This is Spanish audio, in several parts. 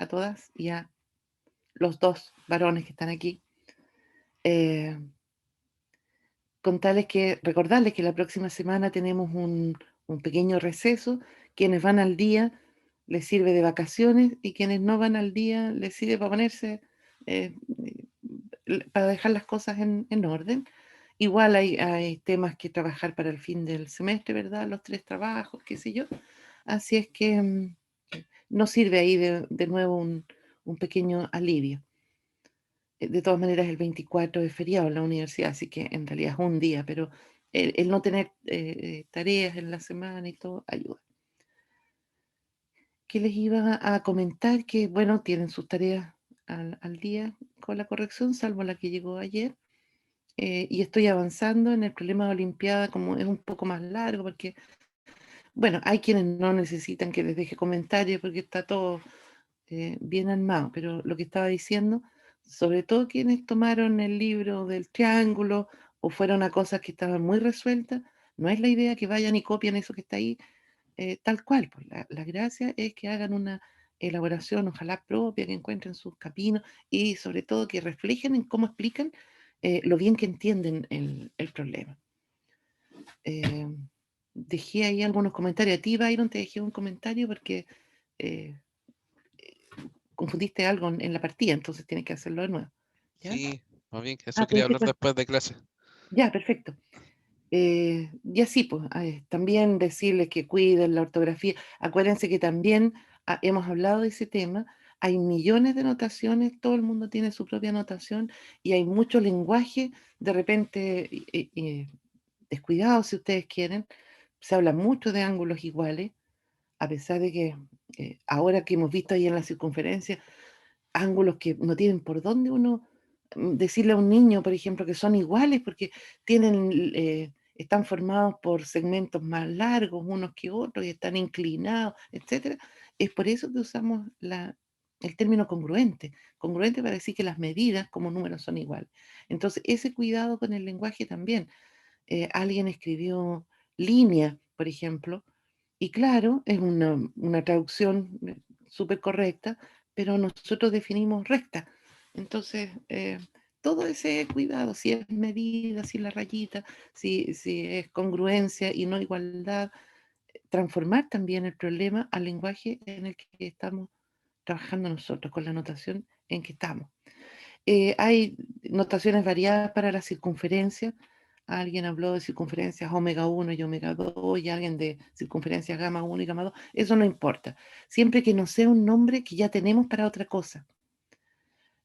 a todas y a los dos varones que están aquí. Eh, recordarles que la próxima semana tenemos un pequeño receso. Quienes van al día les sirve de vacaciones y quienes no van al día les sirve para ponerse, eh, para dejar las cosas en orden. Igual hay temas que trabajar para el fin del semestre, ¿verdad? Los 3 trabajos, qué sé yo. Así es que nos sirve ahí de nuevo un pequeño alivio. De todas maneras, el 24 es feriado en la universidad, así que en realidad es un día, pero el no tener tareas en la semana y todo ayuda. ¿Qué les iba a comentar? Que, bueno, tienen sus tareas al día con la corrección, salvo la que llegó ayer. Y estoy avanzando en el problema de Olimpiada, como es un poco más largo, porque, bueno, hay quienes no necesitan que les deje comentarios porque está todo bien armado, pero lo que estaba diciendo, sobre todo quienes tomaron el libro del triángulo o fueron a cosas que estaban muy resueltas, no es la idea que vayan y copien eso que está ahí tal cual. Pues la gracia es que hagan una elaboración, ojalá propia, que encuentren sus caminos y sobre todo que reflejen en cómo explican lo bien que entienden el problema. Eh, Dejé ahí algunos comentarios. A ti, Byron, te dejé un comentario porque eh, confundiste algo en la partida, entonces tienes que hacerlo de nuevo. ¿Ya? Sí, más bien que eso Ah, quería pediste hablar cuenta. después de clase. Ya, perfecto. Y así, pues, también decirles que cuiden la ortografía. Acuérdense que también hemos hablado de ese tema. Hay millones de notaciones, todo el mundo tiene su propia notación y hay mucho lenguaje, de repente descuidado si ustedes quieren. Se habla mucho de ángulos iguales, a pesar de que ahora que hemos visto ahí en la circunferencia, ángulos que no tienen por dónde uno decirle a un niño, por ejemplo, que son iguales porque están formados por segmentos más largos unos que otros y están inclinados, etcétera. Es por eso que usamos el término congruente, congruente para decir que las medidas como números son iguales. Entonces, ese cuidado con el lenguaje también. Alguien escribió línea, por ejemplo, y claro, es una traducción súper correcta, pero nosotros definimos recta. Entonces, todo ese cuidado, si es medida, si es la rayita, si es congruencia y no igualdad, transformar también el problema al lenguaje en el que estamos trabajando nosotros, con la notación en que estamos. Hay notaciones variadas para la circunferencia. Alguien habló de circunferencias omega 1 y omega 2 y alguien de circunferencias gamma 1 y gamma 2. Eso no importa. Siempre que no sea un nombre que ya tenemos para otra cosa.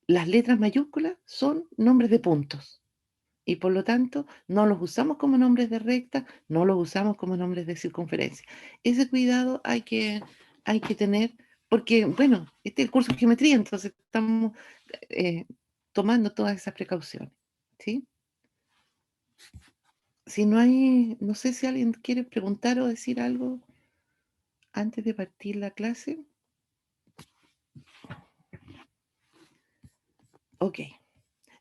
Las letras mayúsculas son nombres de puntos y por lo tanto no los usamos como nombres de recta, no los usamos como nombres de circunferencia. Ese cuidado hay que tener porque, bueno, este es el curso de geometría, entonces estamos eh, tomando todas esas precauciones, ¿sí? Si no hay, no sé si alguien quiere preguntar o decir algo antes de partir la clase. Ok.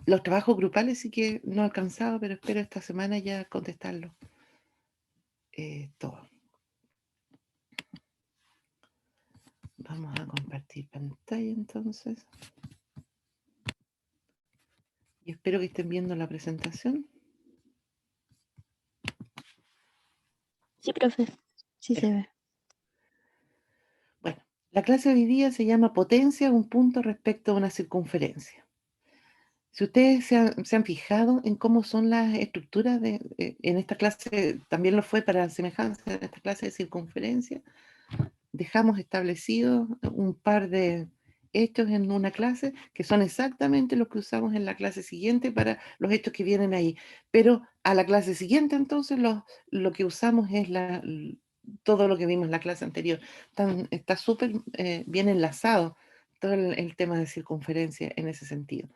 Los trabajos grupales sí que no he alcanzado, pero espero esta semana ya contestarlo todo. Vamos a compartir pantalla entonces. Y espero que estén viendo la presentación. Sí, profe, sí se ve. Bueno, la clase de hoy día se llama Potencia, un punto respecto a una circunferencia. Si ustedes se han fijado en cómo son las estructuras en esta clase, también lo fue para semejanza en esta clase de circunferencia, dejamos establecidos un par de hechos en una clase que son exactamente los que usamos en la clase siguiente para los hechos que vienen ahí. Pero a la clase siguiente entonces lo que usamos es todo lo que vimos en la clase anterior. Está súper bien enlazado todo el tema de circunferencia en ese sentido.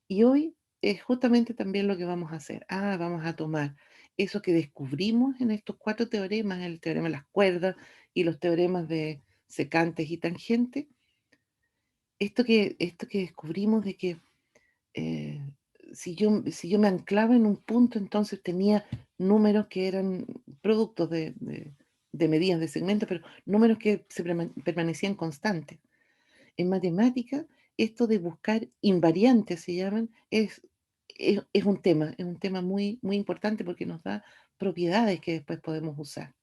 Y hoy es justamente también lo que vamos a hacer. Vamos a tomar eso que descubrimos en estos 4 teoremas, el teorema de las cuerdas y los teoremas de secantes y tangentes. Esto que descubrimos de que eh, si yo me anclaba en un punto, entonces tenía números que eran productos de medidas de segmento, pero números que permanecían constantes. En matemática, esto de buscar invariantes, se llaman, es un tema muy, muy importante porque nos da propiedades que después podemos usar.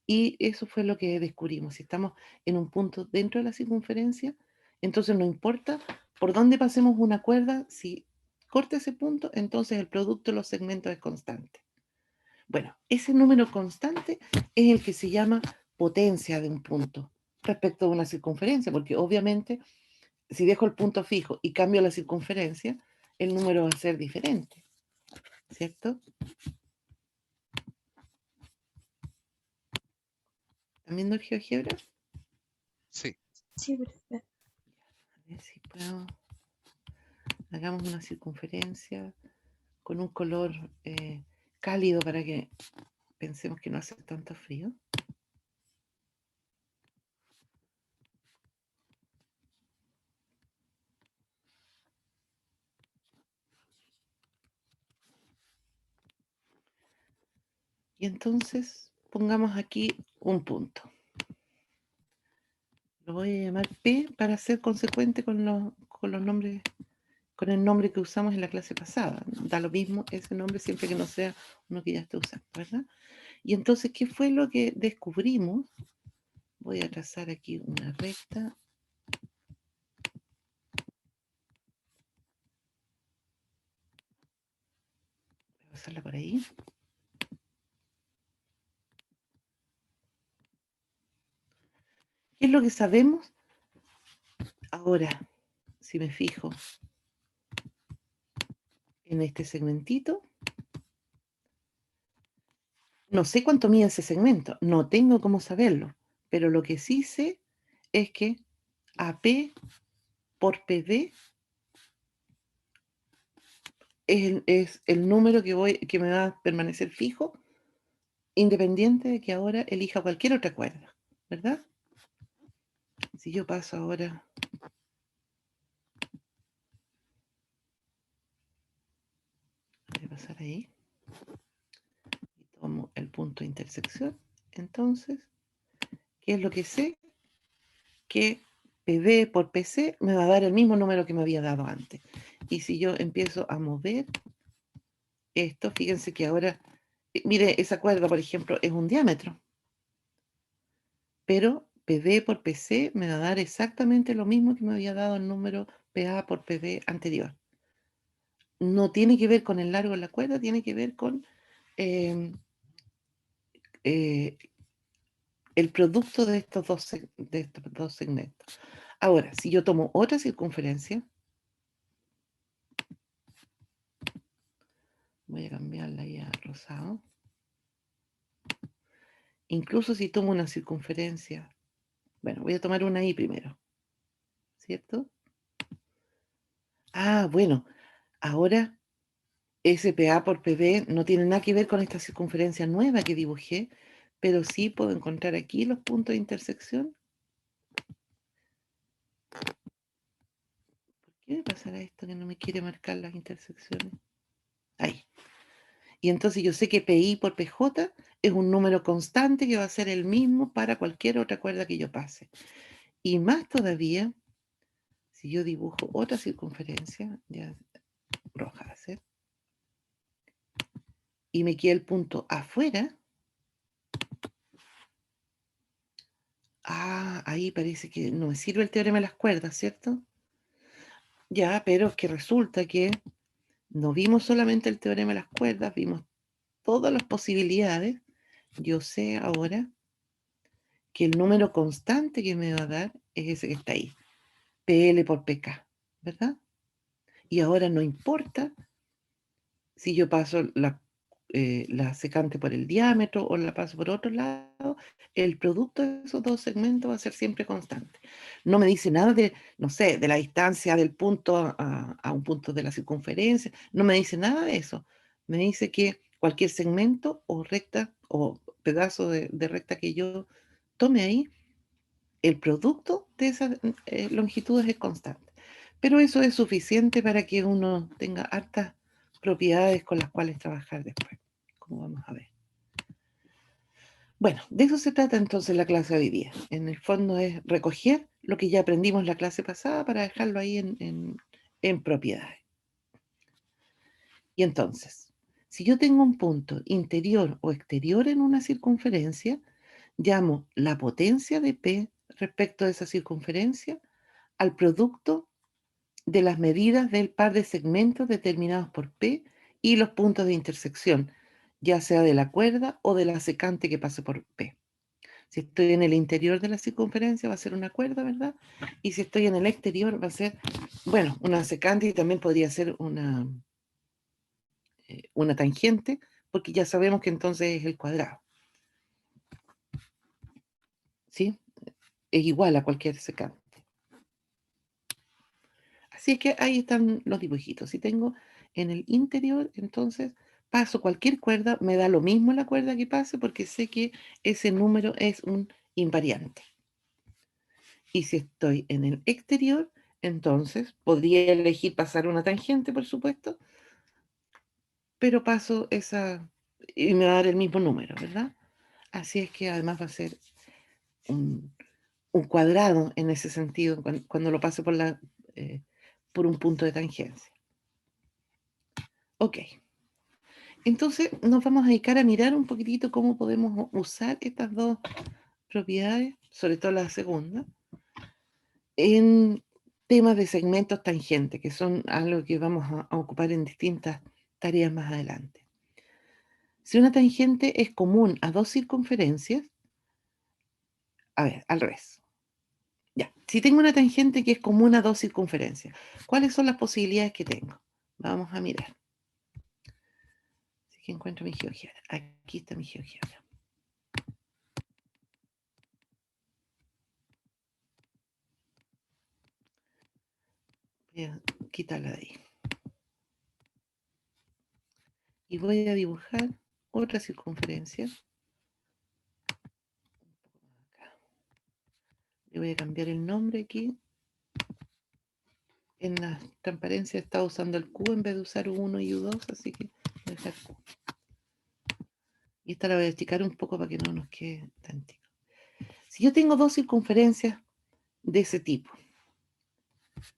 Y eso fue lo que descubrimos. Si estamos en un punto dentro de la circunferencia, entonces no importa por dónde pasemos una cuerda, si corta ese punto, entonces el producto de los segmentos es constante. Bueno, ese número constante es el que se llama potencia de un punto respecto a una circunferencia, porque obviamente si dejo el punto fijo y cambio la circunferencia, el número va a ser diferente, ¿cierto? ¿Están viendo el GeoGebra? Sí. Sí, profe. A ver si puedo. Hagamos una circunferencia con un color cálido para que pensemos que no hace tanto frío. Y entonces pongamos aquí un punto. Lo voy a llamar P para ser consecuente con los nombres, con el nombre que usamos en la clase pasada. Da lo mismo ese nombre siempre que no sea uno que ya esté usando, ¿verdad? Y entonces, ¿qué fue lo que descubrimos? Voy a trazar aquí una recta. Voy a pasarla por ahí. ¿Qué es lo que sabemos? Ahora, si me fijo en este segmentito, no sé cuánto mide ese segmento, no tengo cómo saberlo, pero lo que sí sé es que AP por PD es el número que me va a permanecer fijo, independiente de que ahora elija cualquier otra cuerda, ¿verdad? Si yo paso ahora, voy a pasar ahí, y tomo el punto de intersección, entonces, ¿qué es lo que sé? Que PD por PC me va a dar el mismo número que me había dado antes. Y si yo empiezo a mover esto, fíjense que ahora, mire, esa cuerda, por ejemplo, es un diámetro, pero PD por PC me va a dar exactamente lo mismo que me había dado el número PA por PD anterior. No tiene que ver con el largo de la cuerda, tiene que ver con eh, eh, el producto de estos dos segmentos. Ahora, si yo tomo otra circunferencia, voy a cambiarla ya a rosado. Incluso si tomo una circunferencia, bueno, voy a tomar una I primero, ¿cierto? Ah, bueno, ahora SPA por PB no tiene nada que ver con esta circunferencia nueva que dibujé, pero sí puedo encontrar aquí los puntos de intersección. ¿Por qué me pasará esto que no me quiere marcar las intersecciones? Ahí. Y entonces yo sé que PI por PJ es un número constante que va a ser el mismo para cualquier otra cuerda que yo pase. Y más todavía, si yo dibujo otra circunferencia, ya roja va a ser, y me queda el punto afuera, ahí parece que no me sirve el teorema de las cuerdas, ¿cierto? Ya, pero es que resulta que no vimos solamente el teorema de las cuerdas, vimos todas las posibilidades. Yo sé ahora que el número constante que me va a dar es ese que está ahí, PL por PK, ¿verdad? Y ahora no importa si yo paso la secante por el diámetro o la paso por otro lado, el producto de esos dos segmentos va a ser siempre constante. No me dice nada de, no sé, de la distancia del punto a un punto de la circunferencia, no me dice nada de eso. Me dice que cualquier segmento o recta o pedazo de recta que yo tome ahí, el producto de esas longitudes es constante. Pero eso es suficiente para que uno tenga hartas propiedades con las cuales trabajar después, como vamos a ver. Bueno, de eso se trata entonces la clase de hoy día. En el fondo es recoger lo que ya aprendimos la clase pasada para dejarlo ahí en propiedades. Y entonces, si yo tengo un punto interior o exterior en una circunferencia, llamo la potencia de P respecto de esa circunferencia al producto de las medidas del par de segmentos determinados por P y los puntos de intersección, ya sea de la cuerda o de la secante que pase por P. Si estoy en el interior de la circunferencia va a ser una cuerda, ¿verdad? Y si estoy en el exterior va a ser, bueno, una secante y también podría ser una tangente, porque ya sabemos que entonces es el cuadrado. ¿Sí? Es igual a cualquier secante. Así es que ahí están los dibujitos. Si tengo en el interior, entonces paso cualquier cuerda, me da lo mismo la cuerda que pase porque sé que ese número es un invariante. Y si estoy en el exterior, entonces podría elegir pasar una tangente, por supuesto, pero paso esa y me va a dar el mismo número, ¿verdad? Así es que además va a ser un, un cuadrado en ese sentido cuando lo pase por un punto de tangencia. Ok. Entonces nos vamos a dedicar a mirar un poquitito cómo podemos usar estas dos propiedades, sobre todo la segunda, en temas de segmentos tangentes, que son algo que vamos a ocupar en distintas tareas más adelante. Si una tangente es común a dos circunferencias, a ver, al revés. Ya, si tengo una tangente que es común a dos circunferencias, ¿cuáles son las posibilidades que tengo? Vamos a mirar. Si encuentro mi GeoGebra. Aquí está mi GeoGebra. Voy a quitarla de ahí. Y voy a dibujar otra circunferencia. Le voy a cambiar el nombre aquí. En la transparencia estaba usando el Q en vez de usar U1 y U2, así que voy a dejar Q. Y esta la voy a esticar un poco para que no nos quede tan chico. Si yo tengo dos circunferencias de ese tipo,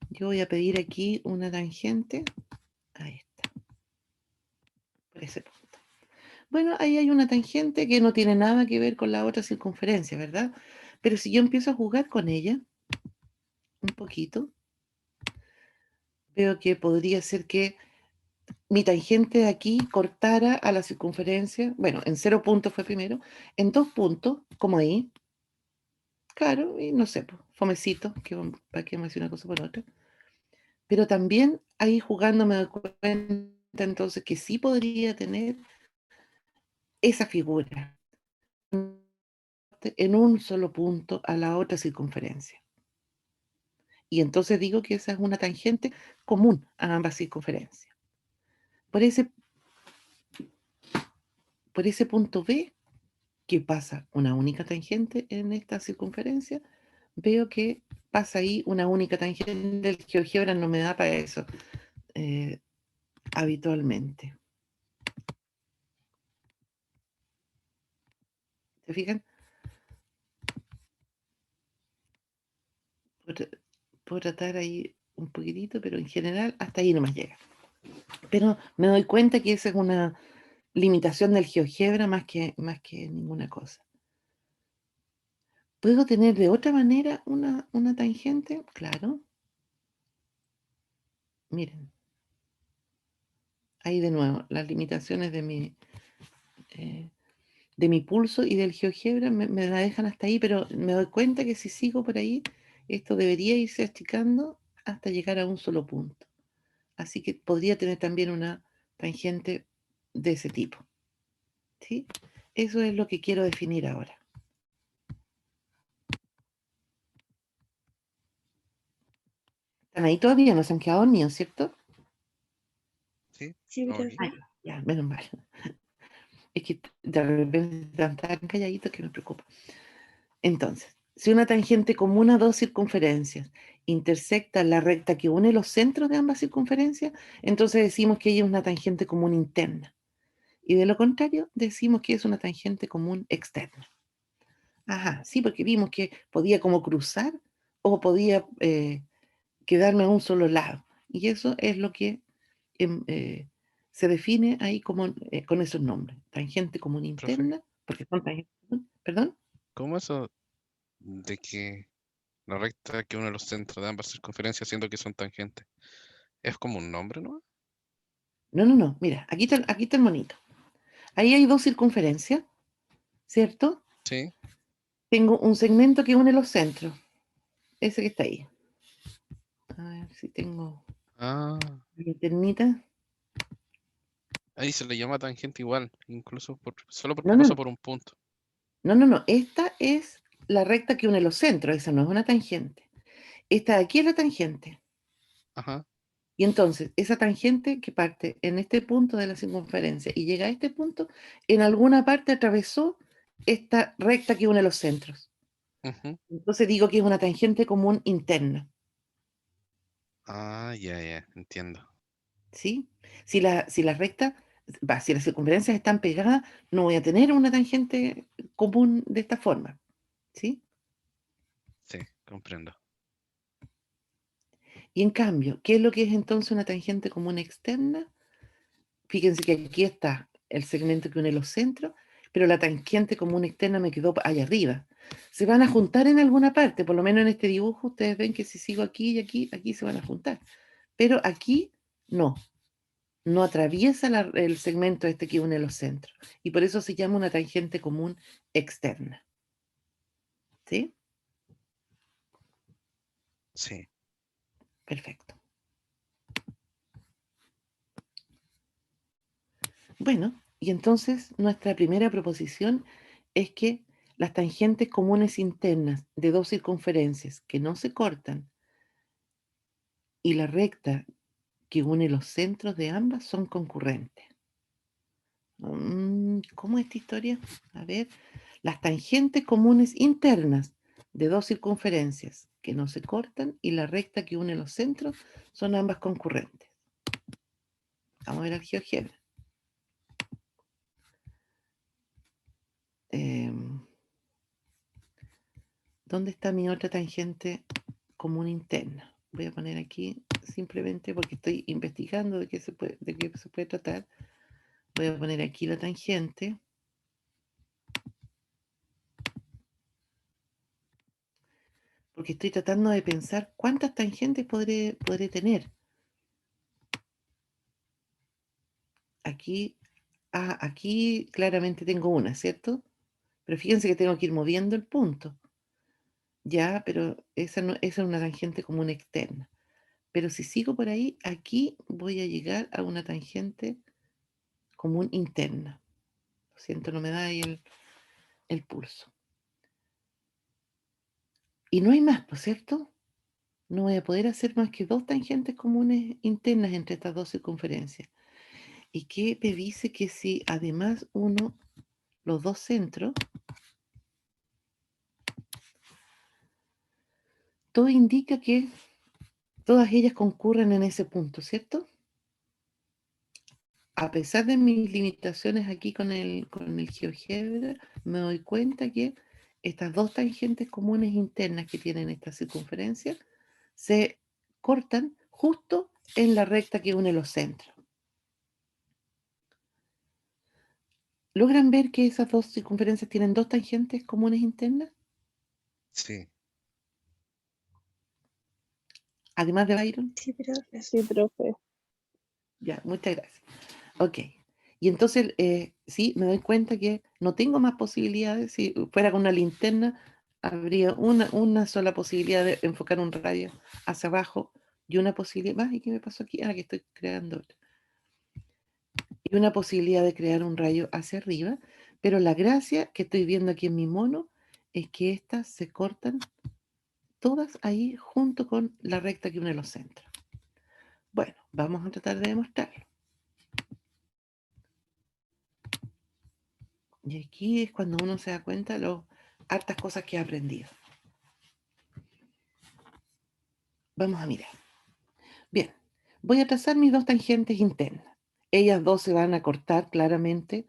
yo voy a pedir aquí una tangente. Ahí está. Por ese punto. Bueno, ahí hay una tangente que no tiene nada que ver con la otra circunferencia, ¿verdad? Pero si yo empiezo a jugar con ella, un poquito, veo que podría ser que mi tangente de aquí cortara a la circunferencia, bueno, en 0 puntos fue primero, en 2 puntos, como ahí, claro, y no sé, pues, fomecito, que para qué me hace una cosa por otra. Pero también ahí jugando me doy cuenta entonces que sí podría tener esa figura en un solo punto a la otra circunferencia. Y entonces digo que esa es una tangente común a ambas circunferencias. Por ese, por ese punto B, que pasa una única tangente en esta circunferencia, veo que pasa ahí una única tangente. El GeoGebra no me da para eso habitualmente. ¿Se fijan? Puedo tratar ahí un poquitito, pero en general hasta ahí nomás llega. Pero me doy cuenta que esa es una limitación del GeoGebra más que ninguna cosa. ¿Puedo tener de otra manera una tangente? Claro. Miren. Ahí de nuevo, las limitaciones de mi pulso y del GeoGebra me la dejan hasta ahí, pero me doy cuenta que si sigo por ahí, esto debería irse achicando hasta llegar a un solo punto. Así que podría tener también una tangente de ese tipo. ¿Sí? Eso es lo que quiero definir ahora. Están ahí todavía, no se han quedado dormidos, ¿cierto? Sí, Sí, todo profe. bien. Ya, menos mal. Es que de repente están tan calladitos que me preocupa. Entonces, si una tangente común a dos circunferencias intersecta la recta que une los centros de ambas circunferencias, entonces decimos que ella es una tangente común interna. Y de lo contrario, decimos que es una tangente común externa. Ajá, sí, porque vimos que podía como cruzar o podía quedarme a un solo lado. Y eso es lo que em, eh, se define ahí como con esos nombres. Tangente común Profe, interna, porque son tangentes. ¿Perdón? ¿cómo eso de que la recta que une los centros de ambas circunferencias siendo que son tangentes? ¿Es como un nombre, no? No, no, no. Mira, aquí está el monito. Ahí hay dos circunferencias, ¿cierto? Sí. Tengo un segmento que une los centros. Ese que está ahí. A ver si tengo Ah, linternita. ahí se le llama tangente igual, incluso solo porque No, no, pasa no. por un punto. No, no, no. Esta es la recta que une los centros. Esa no es una tangente. Esta de aquí es la tangente. Ajá. Y entonces, esa tangente que parte en este punto de la circunferencia y llega a este punto, en alguna parte atravesó esta recta que une los centros. Ujú. Entonces digo que es una tangente común interna, Ah, ya, entiendo. ¿sí? Si la recta, si las circunferencias están pegadas, no voy a tener una tangente común de esta forma, ¿sí? Sí, comprendo. Y en cambio, ¿qué es lo que es entonces una tangente común externa? Fíjense que aquí está el segmento que une los centros, pero la tangente común externa me quedó allá arriba. Se van a juntar en alguna parte, por lo menos en este dibujo ustedes ven que si sigo aquí y aquí se van a juntar. Pero aquí no, no atraviesa el segmento este que une los centros. Y por eso se llama una tangente común externa. ¿Sí? Sí, Perfecto. Bueno, y entonces nuestra primera proposición es que las tangentes comunes internas de dos circunferencias que no se cortan y la recta que une los centros de ambas son concurrentes. ¿Cómo es esta historia? A ver, las tangentes comunes internas de dos circunferencias que no se cortan y la recta que une los centros son ambas concurrentes. Vamos a ver al GeoGebra. ¿Dónde está mi otra tangente común interna? Voy a poner aquí simplemente porque estoy investigando de qué se puede tratar. Voy a poner aquí la tangente. Porque estoy tratando de pensar cuántas tangentes podré tener. Aquí, aquí claramente tengo una, ¿cierto? Pero fíjense que tengo que ir moviendo el punto. Ya, pero esa, no, esa es una tangente común externa. Pero si sigo por ahí, aquí voy a llegar a una tangente común interna. Lo siento, no me da ahí el pulso. Y no hay más, ¿por cierto? No voy a poder hacer más que dos tangentes comunes internas entre estas dos circunferencias. ¿Y qué me dice que si además uno, los dos centros, todo indica que todas ellas concurren en ese punto, ¿cierto? A pesar de mis limitaciones aquí con el GeoGebra, me doy cuenta que estas dos tangentes comunes internas que tienen esta circunferencia se cortan justo en la recta que une los centros. ¿Logran ver que esas dos circunferencias tienen dos tangentes comunes internas? sí. Además de Byron. Sí, profe. Sí, profe. Ya, muchas gracias. Ok. Y entonces, sí, me doy cuenta que no tengo más posibilidades. Si fuera con una linterna, habría una sola posibilidad de enfocar un rayo hacia abajo y una posibilidad. ¿Y qué me pasó aquí? Ah, que estoy creando otra. Y una posibilidad de crear un rayo hacia arriba. Pero la gracia que estoy viendo aquí en mi mono es que estas se cortan todas ahí junto con la recta que une los centros. Bueno, vamos a tratar de demostrarlo. Y aquí es cuando uno se da cuenta de las hartas cosas que ha aprendido. Vamos a mirar. Bien, voy a trazar mis dos tangentes internas. Ellas dos se van a cortar claramente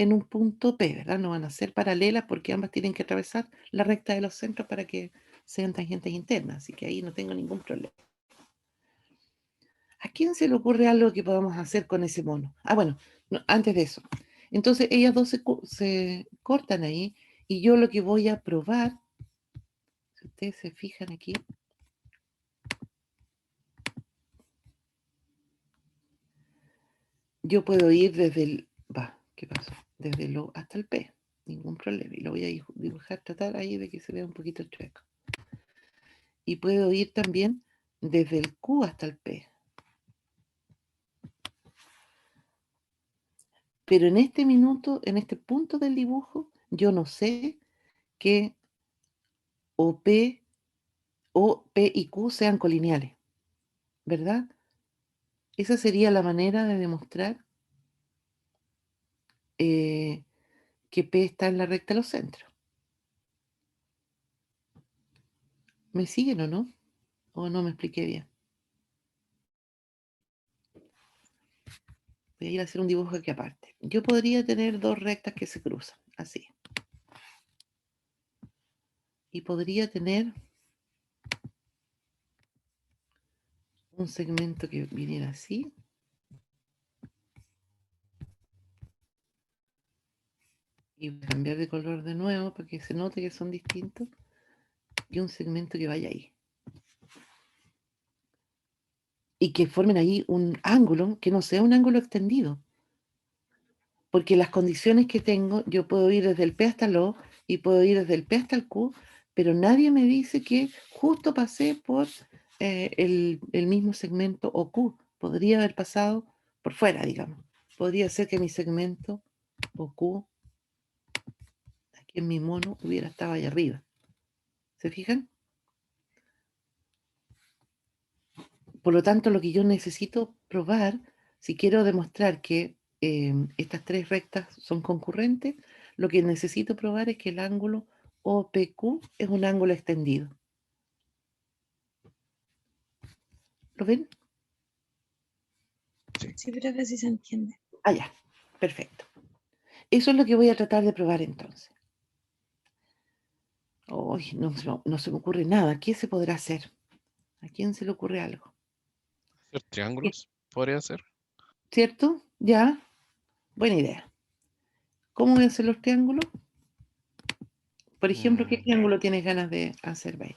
en un punto P, ¿verdad? No van a ser paralelas porque ambas tienen que atravesar la recta de los centros para que sean tangentes internas, así que ahí no tengo ningún problema. ¿A quién se le ocurre algo que podamos hacer con ese mono? Ah, bueno, no, antes de eso. Entonces ellas dos se cortan ahí y yo lo que voy a probar, si ustedes se fijan aquí, yo puedo ir desde el, ¿qué pasó? Desde el O hasta el P, ningún problema. Y lo voy a dibujar, tratar ahí de que se vea un poquito chueco. Y puedo ir también desde el Q hasta el P. Pero en este minuto, en este punto del dibujo, yo no sé que O, P y Q sean colineales, ¿verdad? Esa sería la manera de demostrar que P está en la recta de los centros. ¿Me siguen o no? ¿O no me expliqué bien? Voy a ir a hacer un dibujo aquí aparte. Yo podría tener dos rectas que se cruzan, así. Y podría tener un segmento que viniera así. Y voy a cambiar de color de nuevo para que se note que son distintos. Y un segmento que vaya ahí. Y que formen ahí un ángulo que no sea un ángulo extendido. Porque las condiciones que tengo, yo puedo ir desde el P hasta el O y puedo ir desde el P hasta el Q, pero nadie me dice que justo pasé por el mismo segmento o Q. Podría haber pasado por fuera, digamos. Podría ser que mi segmento o Q, aquí en mi mono, hubiera estado ahí arriba. ¿Se fijan? Por lo tanto, lo que yo necesito probar, si quiero demostrar que estas tres rectas son concurrentes, lo que necesito probar es que el ángulo OPQ es un ángulo extendido. ¿Lo ven? Sí, profe, sí se entiende. Ah, ya. Perfecto. Eso es lo que voy a tratar de probar entonces. Uy, no se me ocurre nada. ¿Qué se podrá hacer? ¿A quién se le ocurre algo? ¿Hacer triángulos? ¿Podría ser? ¿Cierto? Ya. Buena idea. ¿Cómo voy a hacer los triángulos? Por ejemplo, ¿qué Mm, triángulo tienes ganas de hacer, Bail?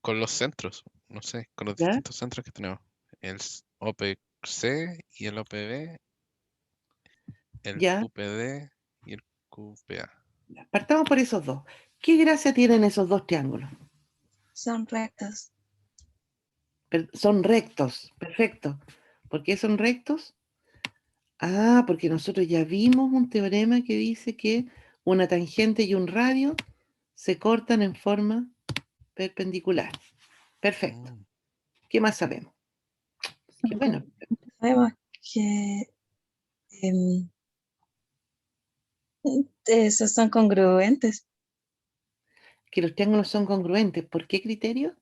con los centros, no sé, con los ¿Ya? distintos centros que tenemos. El OPC y el OPB, el ¿Ya? QPD y el QPA. Partamos por esos dos. ¿Qué gracia tienen esos dos triángulos? Son rectos. Son rectos, perfecto. ¿Por qué son rectos? Ah, porque nosotros ya vimos un teorema que dice que una tangente y un radio se cortan en forma perpendicular. Perfecto. Mm, ¿Qué más sabemos? Qué bueno. Sabemos que em, esos son congruentes. Que los triángulos son congruentes. ¿Por qué criterio?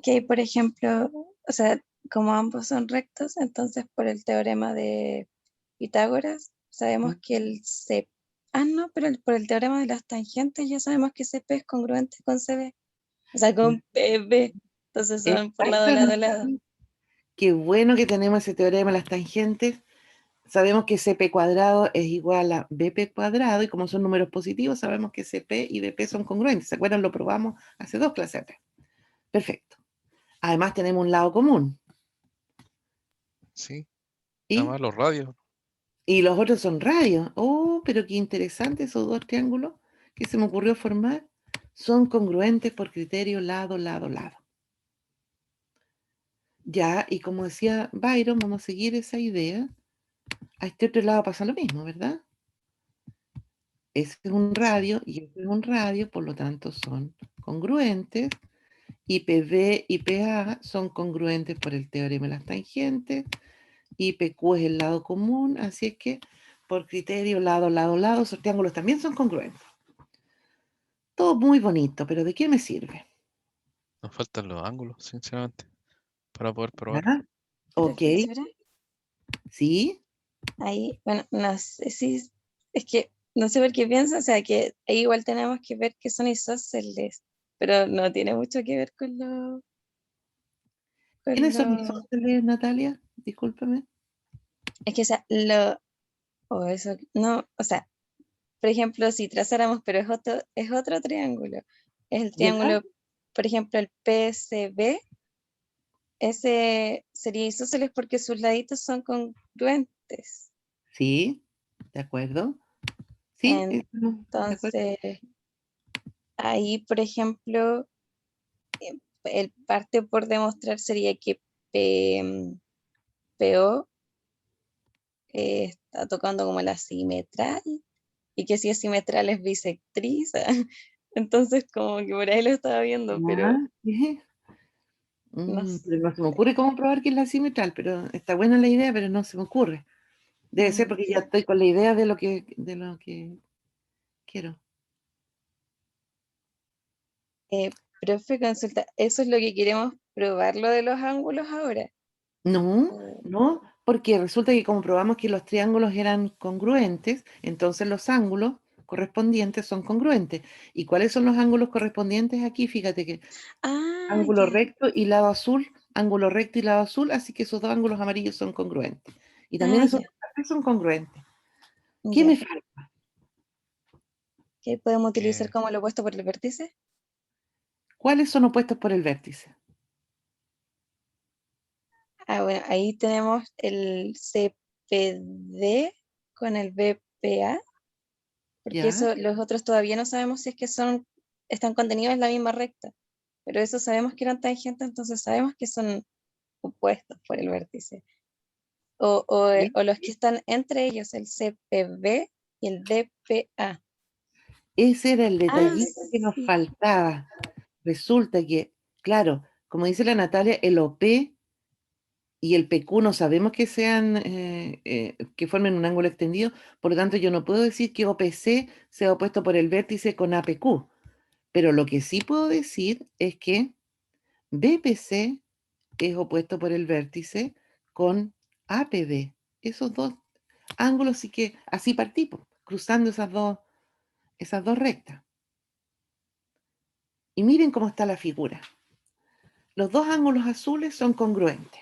Que, por ejemplo, o sea, como ambos son rectos, entonces por el teorema de Pitágoras sabemos que el C... Ah, no, pero por el teorema de las tangentes ya sabemos que CP es congruente con CB, o sea, con PB. Entonces son por lado, lado, lado. Exactamente. Qué bueno que tenemos ese teorema de las tangentes. Sabemos que CP cuadrado es igual a BP cuadrado y como son números positivos sabemos que CP y BP son congruentes. ¿Se acuerdan? Lo probamos hace 2 clases atrás. Perfecto. Además tenemos un lado común. sí, ¿Y? además los radios. Y los otros son radios. Oh, pero qué interesante esos dos triángulos que se me ocurrió formar. Son congruentes por criterio lado, lado, lado. Ya, y como decía Byron, vamos a seguir esa idea. A este otro lado pasa lo mismo, ¿verdad? Ese es un radio y ese es un radio, por lo tanto son congruentes. Y PB y PA son congruentes por el teorema de las tangentes. Y PQ es el lado común, así es que por criterio lado, lado, lado, esos triángulos también son congruentes. Todo muy bonito, pero ¿de qué me sirve? Nos faltan los ángulos, sinceramente, para poder probar. ¿Ya? Ok. Profesora, ¿Sí? Ahí, bueno, no sé si, es que no sé por qué pienso, o sea, que ahí igual tenemos que ver que son isósceles, pero no tiene mucho que ver con ¿Quiénes son lo, isósceles, Natalia? Discúlpame. es que, o sea, o eso, no, o sea, por ejemplo, si trazáramos, pero es otro triángulo, es el ¿Ya? triángulo, por ejemplo, el PSB, ese sería isósceles porque sus laditos son congruentes. Sí, de acuerdo. Sí, de acuerdo. Entonces, ahí, por ejemplo, el parte por demostrar sería que PO está tocando como la simetral y que si es simetral es bisectriz. Entonces, como que por ahí lo estaba viendo, pero Ya, ¿qué? no Pero no se me sé. ocurre cómo probar que es la simetral, pero está buena la idea, pero no se me ocurre. Debe ser Mm, porque ya estoy con la idea de lo que quiero. profe, consulta, ¿eso es lo que queremos probar lo de los ángulos ahora? No, O- no, porque resulta que como probamos que los triángulos eran congruentes, entonces los ángulos correspondientes son congruentes. ¿Y cuáles son los ángulos correspondientes aquí? Fíjate que Ah, ángulo ya, recto y lado azul, ángulo recto y lado azul, así que esos dos ángulos amarillos son congruentes. Y también ah, esos ya, dos cafés son congruentes. ¿Qué ya. me falta? ¿Qué podemos utilizar Que como lo opuesto por el vértice? ¿Cuáles son opuestos por el vértice? Ah, bueno, ahí tenemos el CPD con el BPA, porque ¿Ya? eso, los otros todavía no sabemos si es que están contenidos en la misma recta, pero eso sabemos que eran tangentes, entonces sabemos que son opuestos por el vértice. ¿Sí? O los que están entre ellos, el CPB y el DPA. Ese era el Ah, detallito que nos sí, faltaba. Resulta que, claro, como dice la Natalia, el OP y el PQ no sabemos que sean, que formen un ángulo extendido, por lo tanto yo no puedo decir que OPC sea opuesto por el vértice con APQ, pero lo que sí puedo decir es que BPC es opuesto por el vértice con APD. Esos dos ángulos sí que así partimos, cruzando esas dos rectas. Y miren cómo está la figura. Los dos ángulos azules son congruentes.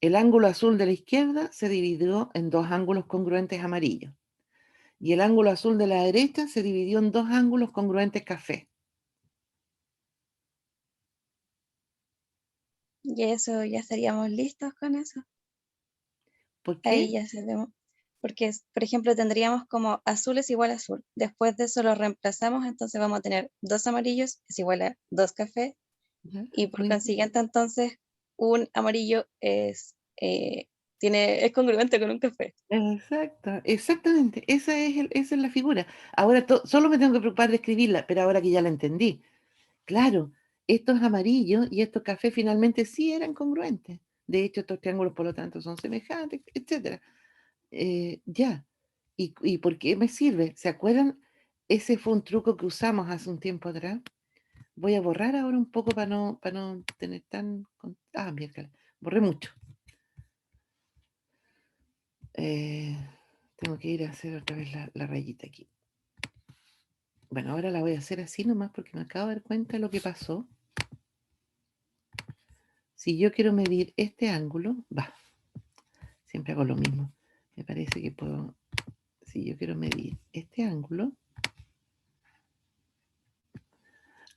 El ángulo azul de la izquierda se dividió en dos ángulos congruentes amarillos. Y el ángulo azul de la derecha se dividió en dos ángulos congruentes café. y eso ya estaríamos listos con eso. ¿Por Ahí qué? ya sabemos. Porque, por ejemplo, tendríamos como azul es igual a azul. Después de eso lo reemplazamos, entonces vamos a tener dos amarillos es igual a dos cafés. ¿Ya? Y por Muy bien. consiguiente, entonces, un amarillo es congruente con un café. Exacto, exactamente. Esa es la figura. Ahora solo me tengo que preocupar de escribirla, pero ahora que ya la entendí. Claro, estos amarillos y estos cafés finalmente sí eran congruentes. De hecho, estos triángulos, por lo tanto, son semejantes, etcétera. Ya. ¿Y por qué me sirve? ¿Se acuerdan? Ese fue un truco que usamos hace un tiempo atrás. Voy a borrar ahora un poco para no tener tan... miércoles. Borré mucho. Eh, tengo que ir a hacer otra vez la rayita aquí. Bueno, ahora la voy a hacer así nomás porque me acabo de dar cuenta de lo que pasó. Si yo quiero medir este ángulo, siempre hago lo mismo. Me parece que puedo, si yo quiero medir este ángulo,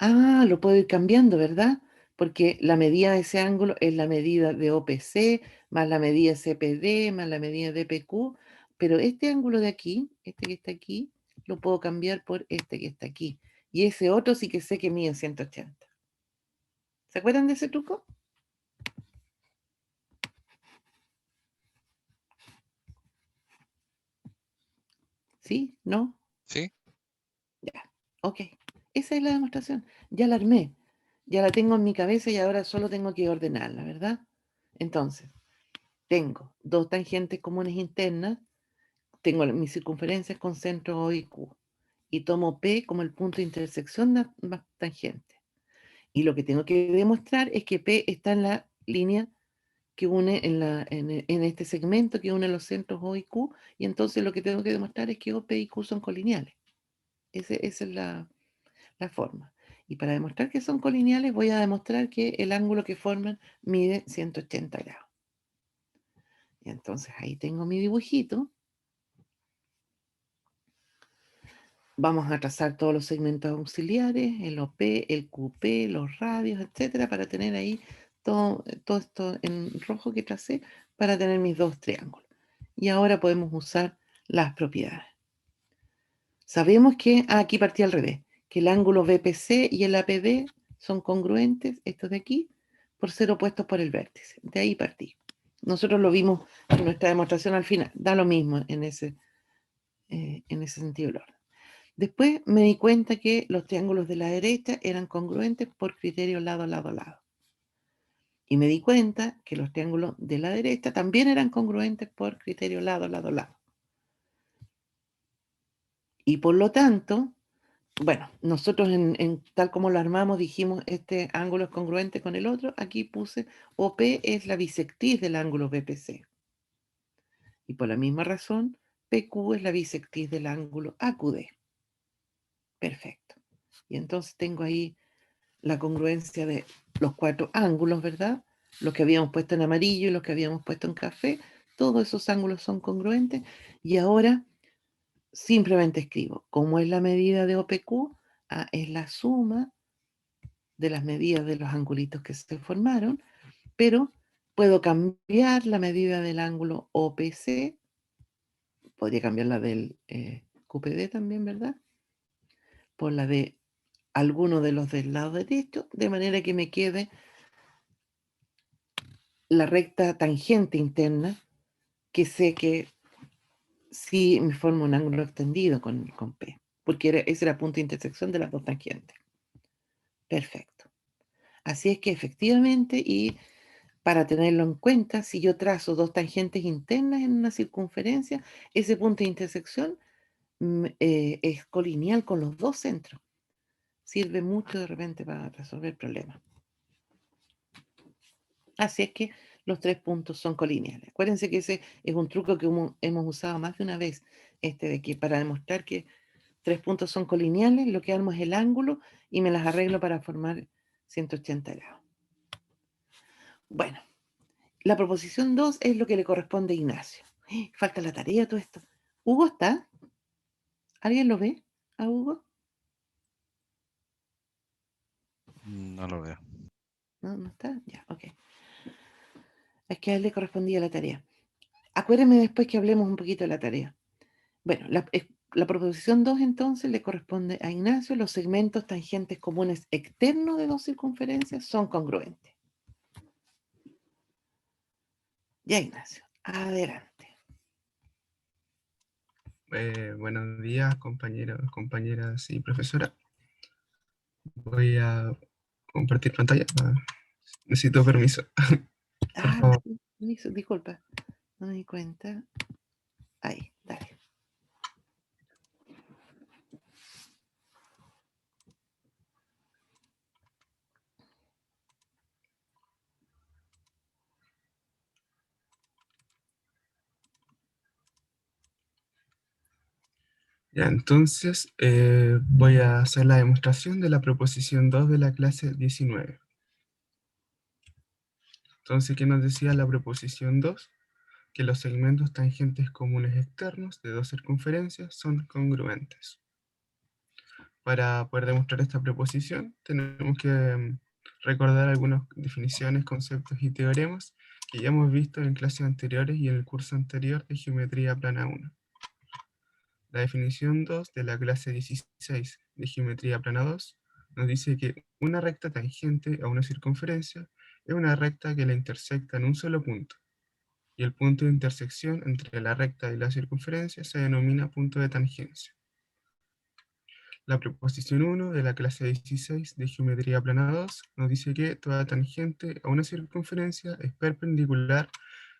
lo puedo ir cambiando, ¿verdad? Porque la medida de ese ángulo es la medida de OPC, más la medida de CPD, más la medida de PQ, pero este ángulo de aquí, este que está aquí, lo puedo cambiar por este que está aquí. Y ese otro sí que sé que mide 180. ¿Se acuerdan de ese truco? ¿Sí? ¿No? sí, Ya. Ok. Esa es la demostración. Ya la armé. Ya la tengo en mi cabeza y ahora solo tengo que ordenarla, ¿verdad? Entonces, tengo dos tangentes comunes internas, tengo mis circunferencias con centro O y Q, y tomo P como el punto de intersección de ambas tangentes. Y lo que tengo que demostrar es que P está en la línea que une en este segmento que une los centros O y Q, y entonces lo que tengo que demostrar es que O, P y Q son colineales. Esa es la forma. Y para demostrar que son colineales voy a demostrar que el ángulo que forman mide 180 grados. Y entonces ahí tengo mi dibujito. Vamos a trazar todos los segmentos auxiliares, el OP, el QP, los radios, etcétera, para tener ahí todo esto en rojo que tracé, para tener mis dos triángulos. Y ahora podemos usar las propiedades. Sabemos que, aquí partí al revés, que el ángulo BPC y el APD son congruentes, estos de aquí, por ser opuestos por el vértice. De ahí partí. Nosotros lo vimos en nuestra demostración al final. Da lo mismo en ese sentido el orden. Después me di cuenta que los triángulos de la derecha eran congruentes por criterio lado, lado, lado. Y me di cuenta que los triángulos de la derecha también eran congruentes por criterio lado, lado, lado. Y por lo tanto, bueno, nosotros tal como lo armamos dijimos este ángulo es congruente con el otro. Aquí puse OP es la bisectriz del ángulo BPC. Y por la misma razón, PQ es la bisectriz del ángulo AQD. Perfecto. Y entonces tengo ahí la congruencia de los cuatro ángulos, ¿verdad? Los que habíamos puesto en amarillo y los que habíamos puesto en café, todos esos ángulos son congruentes. Y ahora simplemente escribo, ¿cómo es la medida de OPQ? Es la suma de las medidas de los angulitos que se formaron, pero puedo cambiar la medida del ángulo OPC, podría cambiar la del QPD también, ¿verdad? Por la de alguno de los del lado derecho, de manera que me quede la recta tangente interna, que sé que sí me forma un ángulo extendido con P, porque ese era el punto de intersección de las dos tangentes. Perfecto. Así es que efectivamente, y para tenerlo en cuenta, si yo trazo dos tangentes internas en una circunferencia, ese punto de intersección es colineal con los dos centros. Sirve mucho de repente para resolver problemas. Así es que los tres puntos son colineales. Acuérdense que ese es un truco que hemos usado más de una vez, de que para demostrar que tres puntos son colineales, lo que armo es el ángulo y me las arreglo para formar 180 grados. Bueno, la proposición 2 es lo que le corresponde a Ignacio. Falta la tarea, todo esto. ¿Hugo está? ¿Alguien lo ve a Hugo? No lo veo. ¿No? ¿No está? Ya, ok. Es que a él le correspondía la tarea. Acuérdenme después que hablemos un poquito de la tarea. Bueno, la proposición 2 entonces le corresponde a Ignacio. Los segmentos tangentes comunes externos de dos circunferencias son congruentes. Ya, Ignacio, adelante. Buenos días, compañeros, compañeras y profesora. Voy a compartir pantalla. Necesito permiso. Disculpa, no me di cuenta. Ahí, dale. Ya, entonces voy a hacer la demostración de la proposición 2 de la clase 19. Entonces, ¿qué nos decía la proposición 2? Que los segmentos tangentes comunes externos de dos circunferencias son congruentes. Para poder demostrar esta proposición, tenemos que recordar algunas definiciones, conceptos y teoremas que ya hemos visto en clases anteriores y en el curso anterior de Geometría Plana 1. La definición 2 de la clase 16 de Geometría Plana 2 nos dice que una recta tangente a una circunferencia es una recta que la intersecta en un solo punto, y el punto de intersección entre la recta y la circunferencia se denomina punto de tangencia. La proposición 1 de la clase 16 de Geometría Plana 2 nos dice que toda tangente a una circunferencia es perpendicular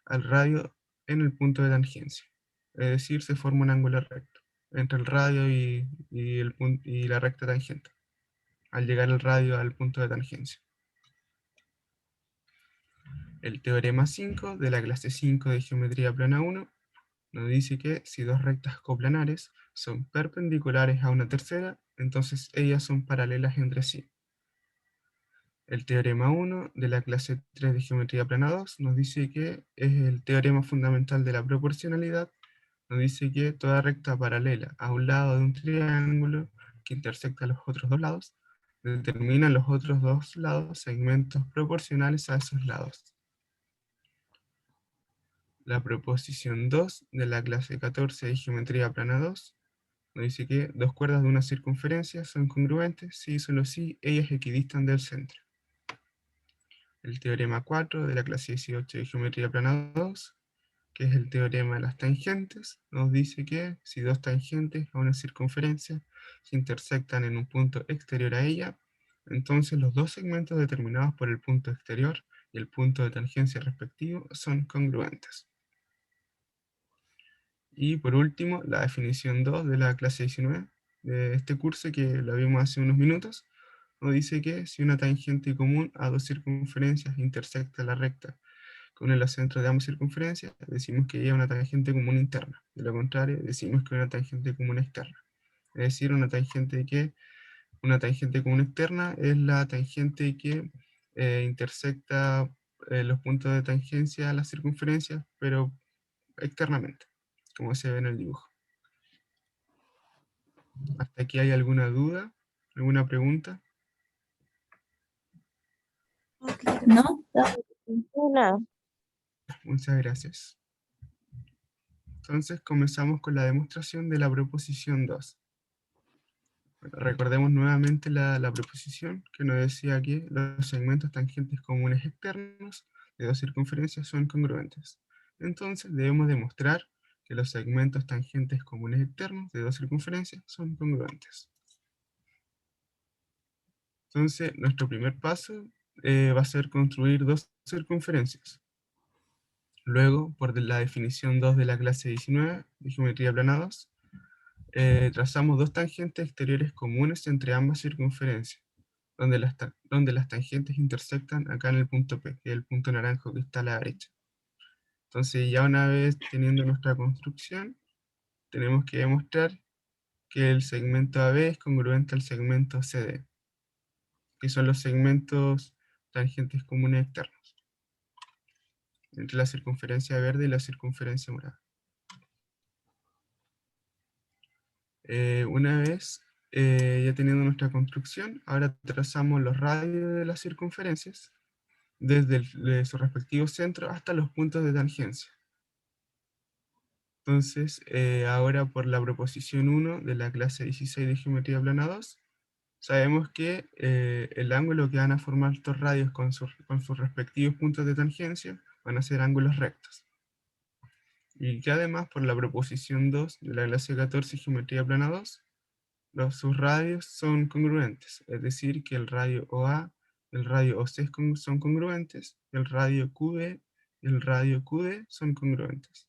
al radio en el punto de tangencia. Es decir, se forma un ángulo recto entre el radio y la recta tangente, al llegar el radio al punto de tangencia. El teorema 5 de la clase 5 de geometría plana 1 nos dice que si dos rectas coplanares son perpendiculares a una tercera, entonces ellas son paralelas entre sí. El teorema 1 de la clase 3 de geometría plana 2 nos dice que es el teorema fundamental de la proporcionalidad. Nos dice que toda recta paralela a un lado de un triángulo que intersecta los otros dos lados, determina los otros dos lados segmentos proporcionales a esos lados. La proposición 2 de la clase 14 de geometría plana 2 nos dice que dos cuerdas de una circunferencia son congruentes si y solo si ellas equidistan del centro. El teorema 4 de la clase 18 de geometría plana 2, que es el teorema de las tangentes, nos dice que si dos tangentes a una circunferencia se intersectan en un punto exterior a ella, entonces los dos segmentos determinados por el punto exterior y el punto de tangencia respectivo son congruentes. Y por último, la definición 2 de la clase 19 de este curso, que la vimos hace unos minutos, nos dice que si una tangente común a dos circunferencias intersecta la recta con el centro de ambas circunferencias, decimos que ella es una tangente común interna. De lo contrario, decimos que es una tangente común externa. Es decir, una tangente común externa es la tangente que intersecta los puntos de tangencia a las circunferencias, pero externamente, como se ve en el dibujo. ¿Hasta aquí hay alguna duda? ¿Alguna pregunta? No, Nada. Muchas gracias. Entonces comenzamos con la demostración de la proposición 2. Bueno, recordemos nuevamente la proposición que nos decía que los segmentos tangentes comunes externos de dos circunferencias son congruentes. Entonces debemos demostrar que los segmentos tangentes comunes externos de dos circunferencias son congruentes. Entonces nuestro primer paso va a ser construir dos circunferencias. Luego, por la definición 2 de la clase 19 de geometría plana 2, trazamos dos tangentes exteriores comunes entre ambas circunferencias, donde las tangentes intersectan acá en el punto P, que es el punto naranjo que está a la derecha. Entonces ya una vez teniendo nuestra construcción, tenemos que demostrar que el segmento AB es congruente al segmento CD, que son los segmentos tangentes comunes externos, entre la circunferencia verde y la circunferencia morada. Una vez ya teniendo nuestra construcción, ahora trazamos los radios de las circunferencias desde de su respectivo centro hasta los puntos de tangencia. Entonces, ahora por la proposición 1 de la clase 16 de geometría plana 2, sabemos que el ángulo que van a formar estos radios con sus respectivos puntos de tangencia van a ser ángulos rectos. Y que además por la proposición 2 de la clase 14 de geometría plana 2, sus radios son congruentes, es decir, que el radio OA y el radio OC son congruentes, el radio QB y el radio QD son congruentes.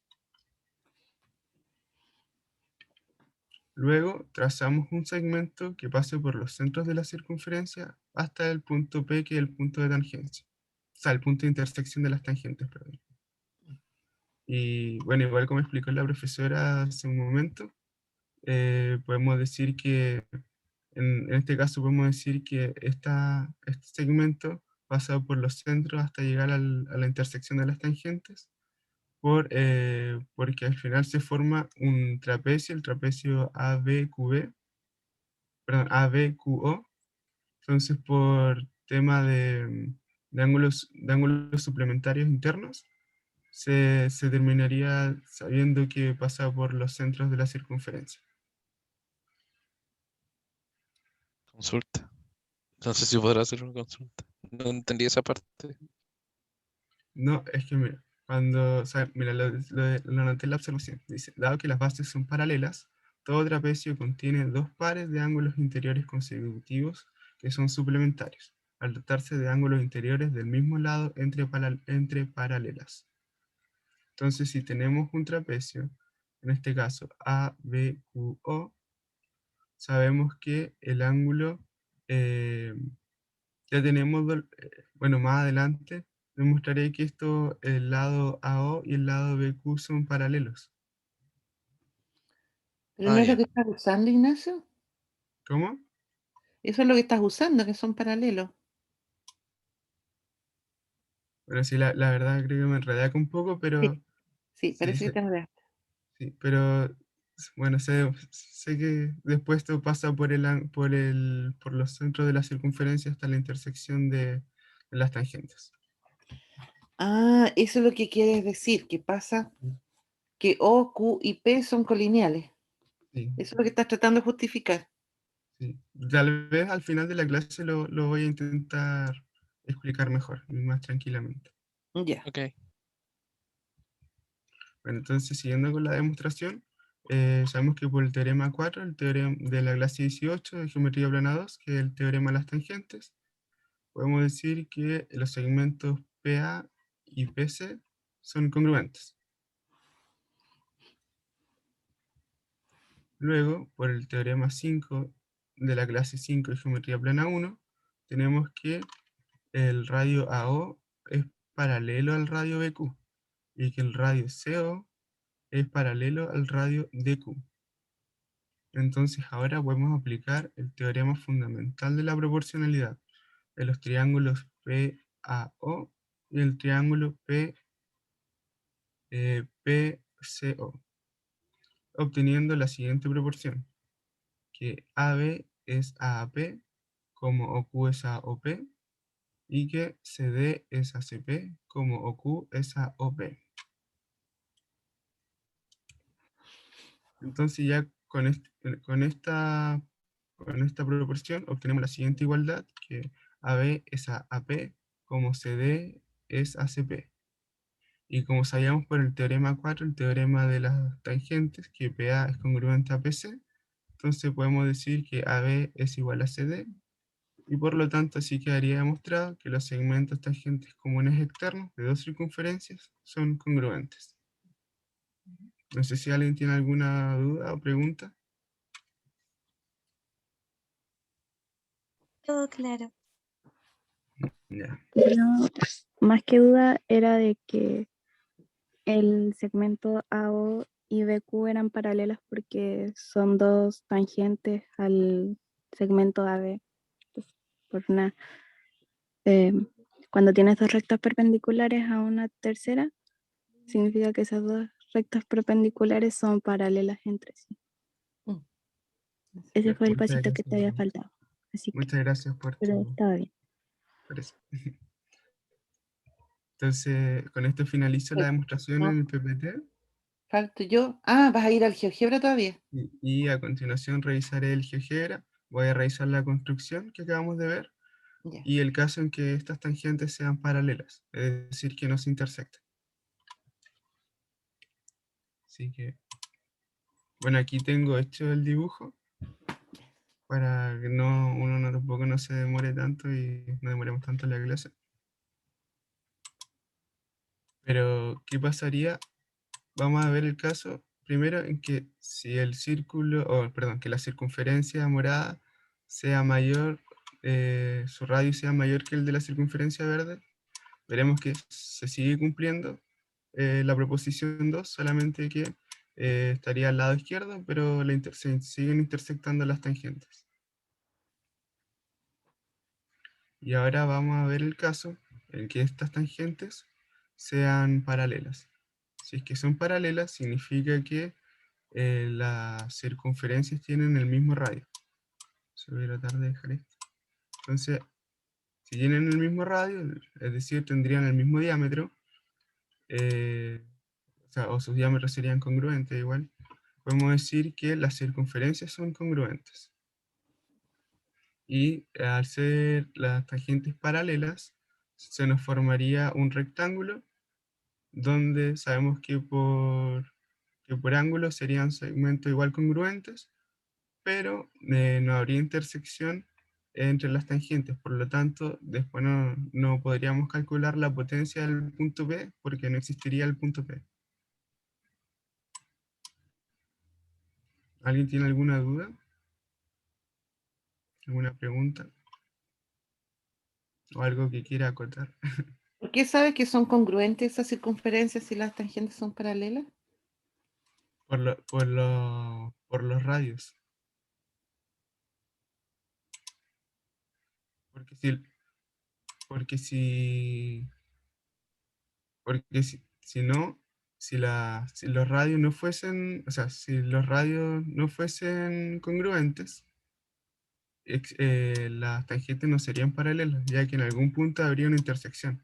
Luego trazamos un segmento que pase por los centros de la circunferencia hasta el punto P, que es el punto de tangencia. O sea, el punto de intersección de las tangentes, perdón. Y bueno, igual como explicó la profesora hace un momento, podemos decir que en este caso podemos decir que este segmento pasa por los centros hasta llegar a la intersección de las tangentes, porque al final se forma un trapecio, el trapecio ABQB, perdón, ABQO. Entonces, por tema de ángulos suplementarios internos, se terminaría sabiendo que pasa por los centros de la circunferencia. Consulta. No sé si podrá hacer una consulta. No entendí esa parte. No, es que mira, o sea, mira, lo anoté en la observación. Dice, dado que las bases son paralelas, todo trapecio contiene dos pares de ángulos interiores consecutivos que son suplementarios, al tratarse de ángulos interiores del mismo lado entre paralelas. Entonces, si tenemos un trapecio, en este caso ABQO, sabemos que el ángulo, ya tenemos, bueno, más adelante demostraré que el lado AO y el lado BQ son paralelos. Pero no es lo ya. que estás usando, Ignacio. ¿Cómo? Eso es lo que estás usando, que son paralelos. Bueno, sí, la verdad creo que me enredé acá un poco, pero Sí, sí, sí, parece que te enredaste. sí, pero bueno, sé que después esto pasa por los centros de la circunferencia hasta la intersección de las tangentes. Ah, eso es lo que quieres decir, que pasa que O, Q y P son colineales. Sí, Eso es lo que estás tratando de justificar. sí. Tal vez al final de la clase lo voy a intentar explicar mejor y más tranquilamente. Ya. Ok. Bueno, entonces siguiendo con la demostración, sabemos que por el teorema 4, el teorema de la clase 18 de geometría plana 2, que es el teorema de las tangentes, podemos decir que los segmentos PA y PC son congruentes. Luego, por el teorema 5 de la clase 5 de geometría plana 1, tenemos que el radio AO es paralelo al radio BQ y que el radio CO es paralelo al radio DQ. Entonces ahora podemos aplicar el teorema fundamental de la proporcionalidad de los triángulos PAO y el triángulo PCO, obteniendo la siguiente proporción, que AB es a AP, como OQ es a OP, y que CD es a CP, como OQ es a OP. Entonces ya con esta proporción obtenemos la siguiente igualdad, que AB es a AP, como CD es a CP. Y como sabíamos por el teorema 4, el teorema de las tangentes, que PA es congruente a PC, entonces podemos decir que AB es igual a CD, y por lo tanto así quedaría demostrado que los segmentos tangentes comunes externos de dos circunferencias son congruentes. No sé si alguien tiene alguna duda o pregunta. Todo claro. Ya. No, más que duda era de que el segmento AO y BQ eran paralelas porque son dos tangentes al segmento AB. Pues, por una, eh, cuando tienes dos rectas perpendiculares a una tercera, significa que esas dos rectas perpendiculares son paralelas entre sí. Mm. Ese Ya, fue el pasito que te había faltado. Así que, muchas gracias pero estaba bien. por eso. Entonces, con esto finalizo la demostración No, en el PPT falto yo. Ah, ¿vas a ir al GeoGebra todavía? y a continuación revisaré el GeoGebra. Voy a revisar la construcción que acabamos de ver Ya. y el caso en que estas tangentes sean paralelas, es decir, que no se intersecten. Así que, bueno, aquí tengo hecho el dibujo para que uno tampoco no se demore tanto y no demoremos tanto en la clase. Pero, ¿qué pasaría? Vamos a ver el caso primero en que si el círculo, o perdón, que la circunferencia morada sea mayor, su radio sea mayor que el de la circunferencia verde, veremos que se sigue cumpliendo la proposición 2, solamente que estaría al lado izquierdo, pero se siguen intersectando las tangentes. Y ahora vamos a ver el caso en que estas tangentes sean paralelas. Si es que son paralelas, significa que las circunferencias tienen el mismo radio. Se voy a tratar de dejar esto. Entonces, si tienen el mismo radio, es decir, tendrían el mismo diámetro, o sus diámetros serían congruentes igual, podemos decir que las circunferencias son congruentes. Y al ser las tangentes paralelas, se nos formaría un rectángulo donde sabemos que por ángulo serían segmentos igual congruentes, pero no habría intersección entre las tangentes, por lo tanto, después no podríamos calcular la potencia del punto P porque no existiría el punto P. ¿Alguien tiene alguna duda? ¿Alguna pregunta? ¿O algo que quiera acotar? ¿Por qué sabes que son congruentes esas circunferencias si las tangentes son paralelas? Por los radios. Porque si, porque si, porque si no, si los radios no fuesen, o sea, si los radios no fuesen congruentes, las tangentes no serían paralelas, ya que en algún punto habría una intersección.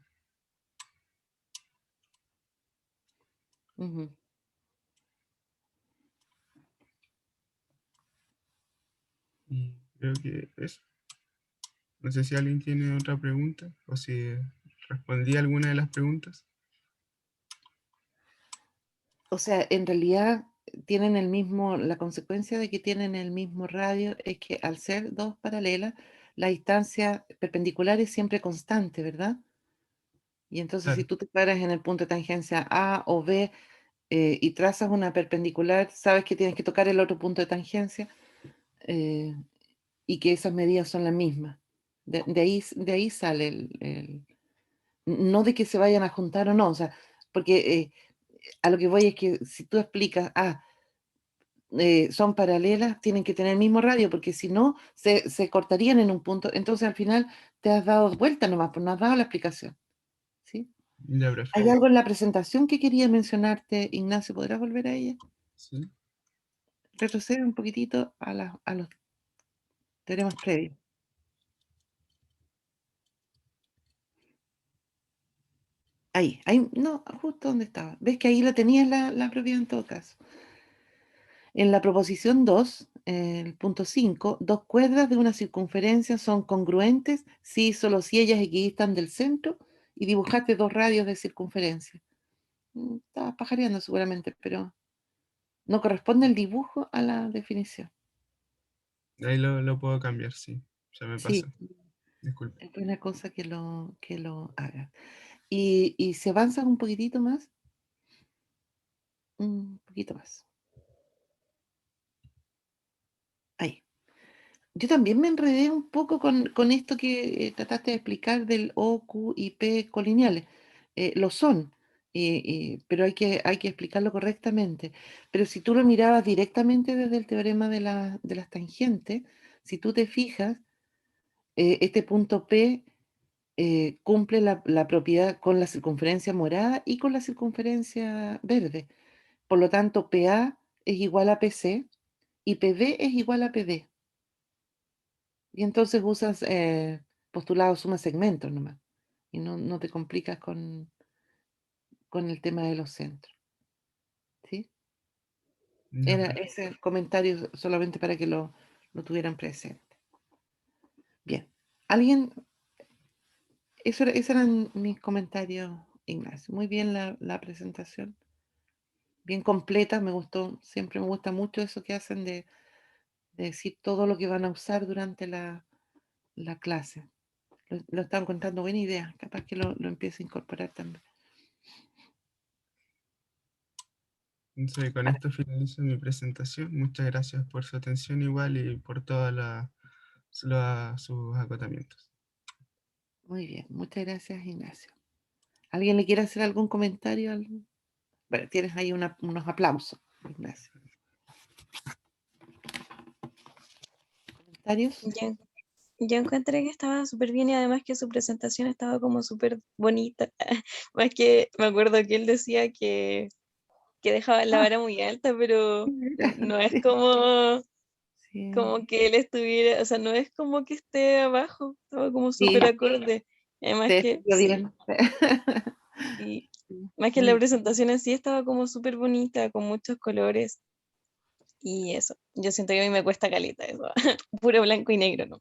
Ujú. Y creo que eso. No sé si alguien tiene otra pregunta o si respondí alguna de las preguntas. O sea, en realidad tienen el mismo, la consecuencia de que tienen el mismo radio es que al ser dos paralelas, la distancia perpendicular es siempre constante, ¿verdad? Y entonces si Claro, tú te paras en el punto de tangencia A o B y trazas una perpendicular, sabes que tienes que tocar el otro punto de tangencia eh, y que esas medidas son las mismas. De ahí sale no de que se vayan a juntar o no, o sea, porque a lo que voy es que si tú explicas, son paralelas, tienen que tener el mismo radio, porque si no, se cortarían en un punto. Entonces al final te has dado vuelta nomás, pues no has dado la explicación. ¿Sí? ya, profe. Hay algo en la presentación que quería mencionarte, Ignacio, ¿podrás volver a ella? Sí. Retrocede un poquitito a los teoremas previos. Ahí, no, justo donde estaba. ¿Ves que ahí la tenías la propiedad en todo caso? En la proposición 2, el punto 5, dos cuerdas de una circunferencia son congruentes si solo si ellas equidistan del centro y dibujaste dos radios de circunferencia. Estabas pajareando seguramente, pero no corresponde el dibujo a la definición. Ahí lo puedo cambiar, sí. Se me Sí, pasa. Disculpe. es buena cosa que lo hagas. Y si avanzas un poquitito más, un poquito más. Ahí. Yo también me enredé un poco con esto que trataste de explicar del O, Q y P colineales. Lo son, pero hay que explicarlo correctamente. Pero si tú lo mirabas directamente desde el teorema de las tangentes, si tú te fijas, este punto P cumple la propiedad con la circunferencia morada y con la circunferencia verde. Por lo tanto, PA es igual a PC y PB es igual a PD. Y entonces usas postulado suma segmentos nomás. Y no te complicas con el tema de los centros. ¿Sí? Ya, Era profe. ese comentario solamente para que lo tuvieran presente. Bien. ¿Alguien? Esos eran mis comentarios, Ignacio. Muy bien la presentación. Bien completa, me gustó. Siempre me gusta mucho eso que hacen de decir todo lo que van a usar durante la clase. Lo están contando buena idea. Capaz que lo empiece a incorporar también. Entonces, con esto finalizo mi presentación. Muchas gracias por su atención igual y por todos sus acotamientos. Muy bien, muchas gracias, Ignacio. ¿Alguien le quiere hacer algún comentario? Bueno, tienes ahí unos aplausos, Ignacio. ¿Comentarios? Yo, yo encontré que estaba súper bien y además que su presentación estaba como súper bonita. Más que me acuerdo que él decía que dejaba la Ah, vara muy alta, pero no es sí, sí, como que él estuviera, o sea, no es como que esté abajo, estaba como súper sí, acorde. Además te que defendió sí, bien. y Sí, más que la muy bien. presentación en sí estaba como súper bonita, con muchos colores y eso. Yo siento que a mí me cuesta caleta eso, puro blanco y negro, ¿no?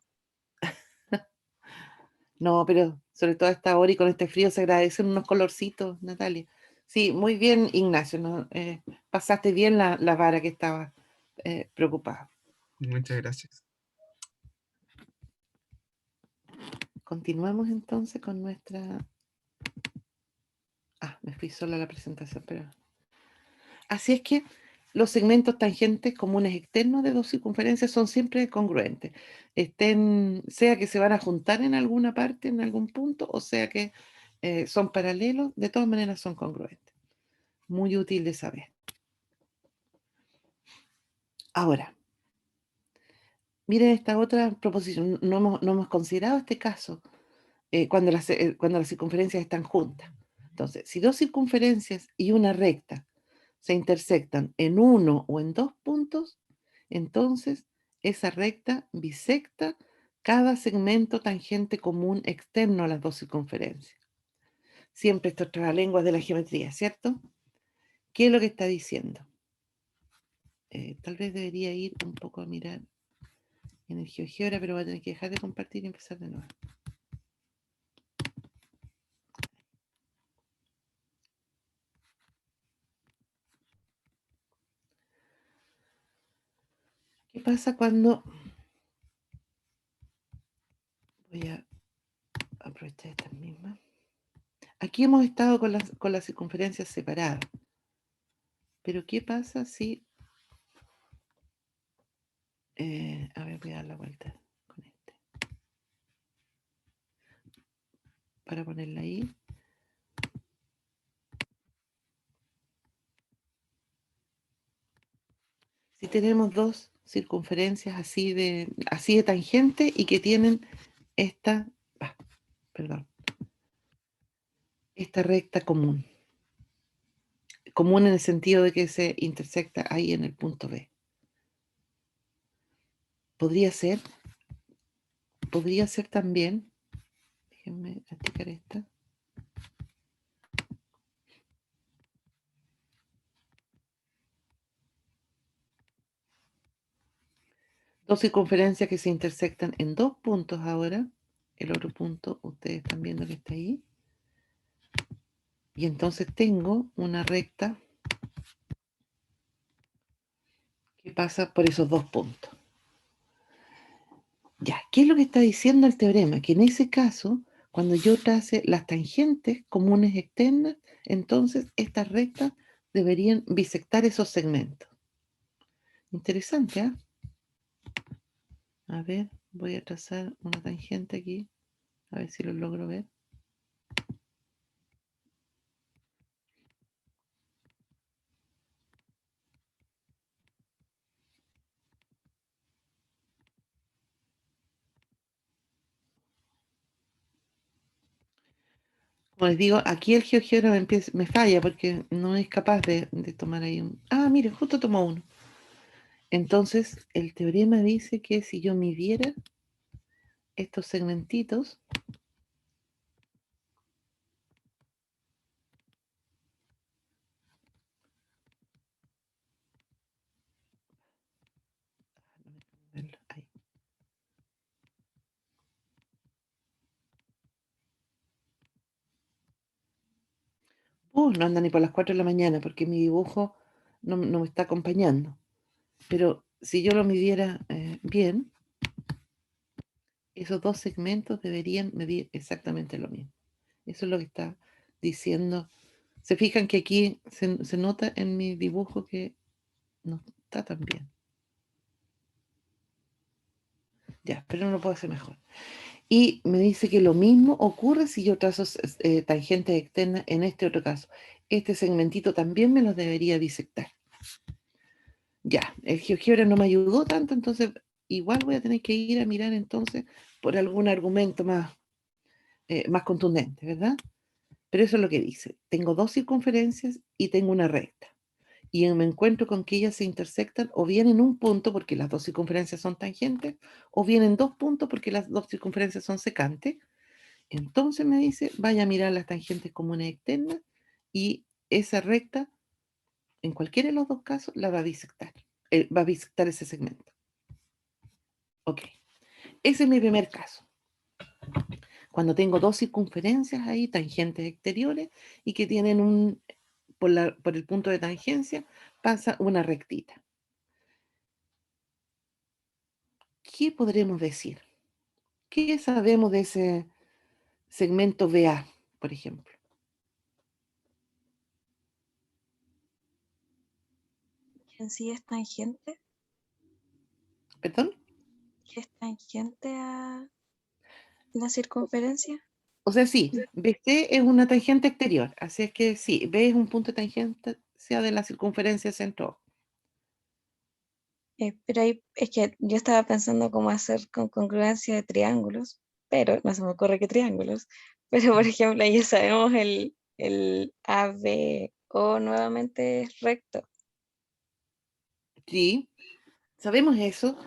No, pero sobre todo a esta hora y con este frío se agradecen unos colorcitos, Natalia. Sí, muy bien, Ignacio, ¿no? Pasaste bien la vara que estaba preocupada. Muchas gracias. Continuamos entonces con nuestra... me fui sola a la presentación, pero... Así es que los segmentos tangentes comunes externos de dos circunferencias son siempre congruentes, sea que se van a juntar en alguna parte, en algún punto, o sea que son paralelos, de todas maneras son congruentes. Muy útil de saber. Ahora, miren esta otra proposición. No hemos considerado este caso cuando las circunferencias están juntas. Entonces, si dos circunferencias y una recta se intersectan en uno o en dos puntos, entonces esa recta bisecta cada segmento tangente común externo a las dos circunferencias. Siempre esto es trabalenguas de la geometría, ¿cierto? ¿Qué es lo que está diciendo? Tal vez debería ir un poco a mirar en el GeoGebra, pero voy a tener que dejar de compartir y empezar de nuevo. ¿Qué pasa cuando... Voy a aprovechar esta misma. Aquí hemos estado con las circunferencias separadas. Pero ¿qué pasa si... a ver, voy a dar la vuelta con este. Para ponerla ahí. Si tenemos dos circunferencias así de tangente y que tienen esta recta común. Común en el sentido de que se intersecta ahí en el punto B. Podría ser también, déjenme practicar esta. Dos circunferencias que se intersectan en dos puntos ahora. El otro punto, ustedes están viendo que está ahí. Y entonces tengo una recta que pasa por esos dos puntos. Ya, ¿qué es lo que está diciendo el teorema? Que en ese caso, cuando yo trace las tangentes comunes externas, entonces estas rectas deberían bisectar esos segmentos. Interesante, ¿eh? A ver, voy a trazar una tangente aquí, a ver si lo logro ver. Como les digo, aquí el GeoGebra me falla porque no es capaz de tomar ahí un... Ah, mire, justo tomó uno. Entonces, el teorema dice que si yo midiera estos segmentitos, ahí. No anda ni por las 4 de la mañana porque mi dibujo no me está acompañando. Pero si yo lo midiera bien, esos dos segmentos deberían medir exactamente lo mismo. Eso es lo que está diciendo. Se fijan que aquí se nota en mi dibujo que no está tan bien. Ya, pero no lo puedo hacer mejor. Y me dice que lo mismo ocurre si yo trazo tangentes externas en este otro caso. Este segmentito también me los debería disectar. Ya, el GeoGebra no me ayudó tanto, entonces igual voy a tener que ir a mirar entonces por algún argumento más contundente, ¿verdad? Pero eso es lo que dice. Tengo dos circunferencias y tengo una recta. Y me encuentro con que ellas se intersectan o bien en un punto porque las dos circunferencias son tangentes, o bien en dos puntos porque las dos circunferencias son secantes. Entonces me dice, vaya a mirar las tangentes comunes externas y esa recta, en cualquiera de los dos casos, la va a bisectar. Va a bisectar ese segmento. Ok. Ese es mi primer caso. Cuando tengo dos circunferencias ahí, tangentes exteriores, y que tienen por el punto de tangencia, pasa una rectita. ¿Qué podremos decir? ¿Qué sabemos de ese segmento BA, por ejemplo? En sí es tangente, ¿Perdón? que es tangente a la circunferencia. O sea, sí, BC es una tangente exterior, así es que sí, B es un punto de tangencia de la circunferencia centro. Pero ahí es que yo estaba pensando cómo hacer con congruencia de triángulos, pero no se me ocurre qué triángulos. Pero por ejemplo, ya sabemos el ABO nuevamente es recto. Sí, sabemos eso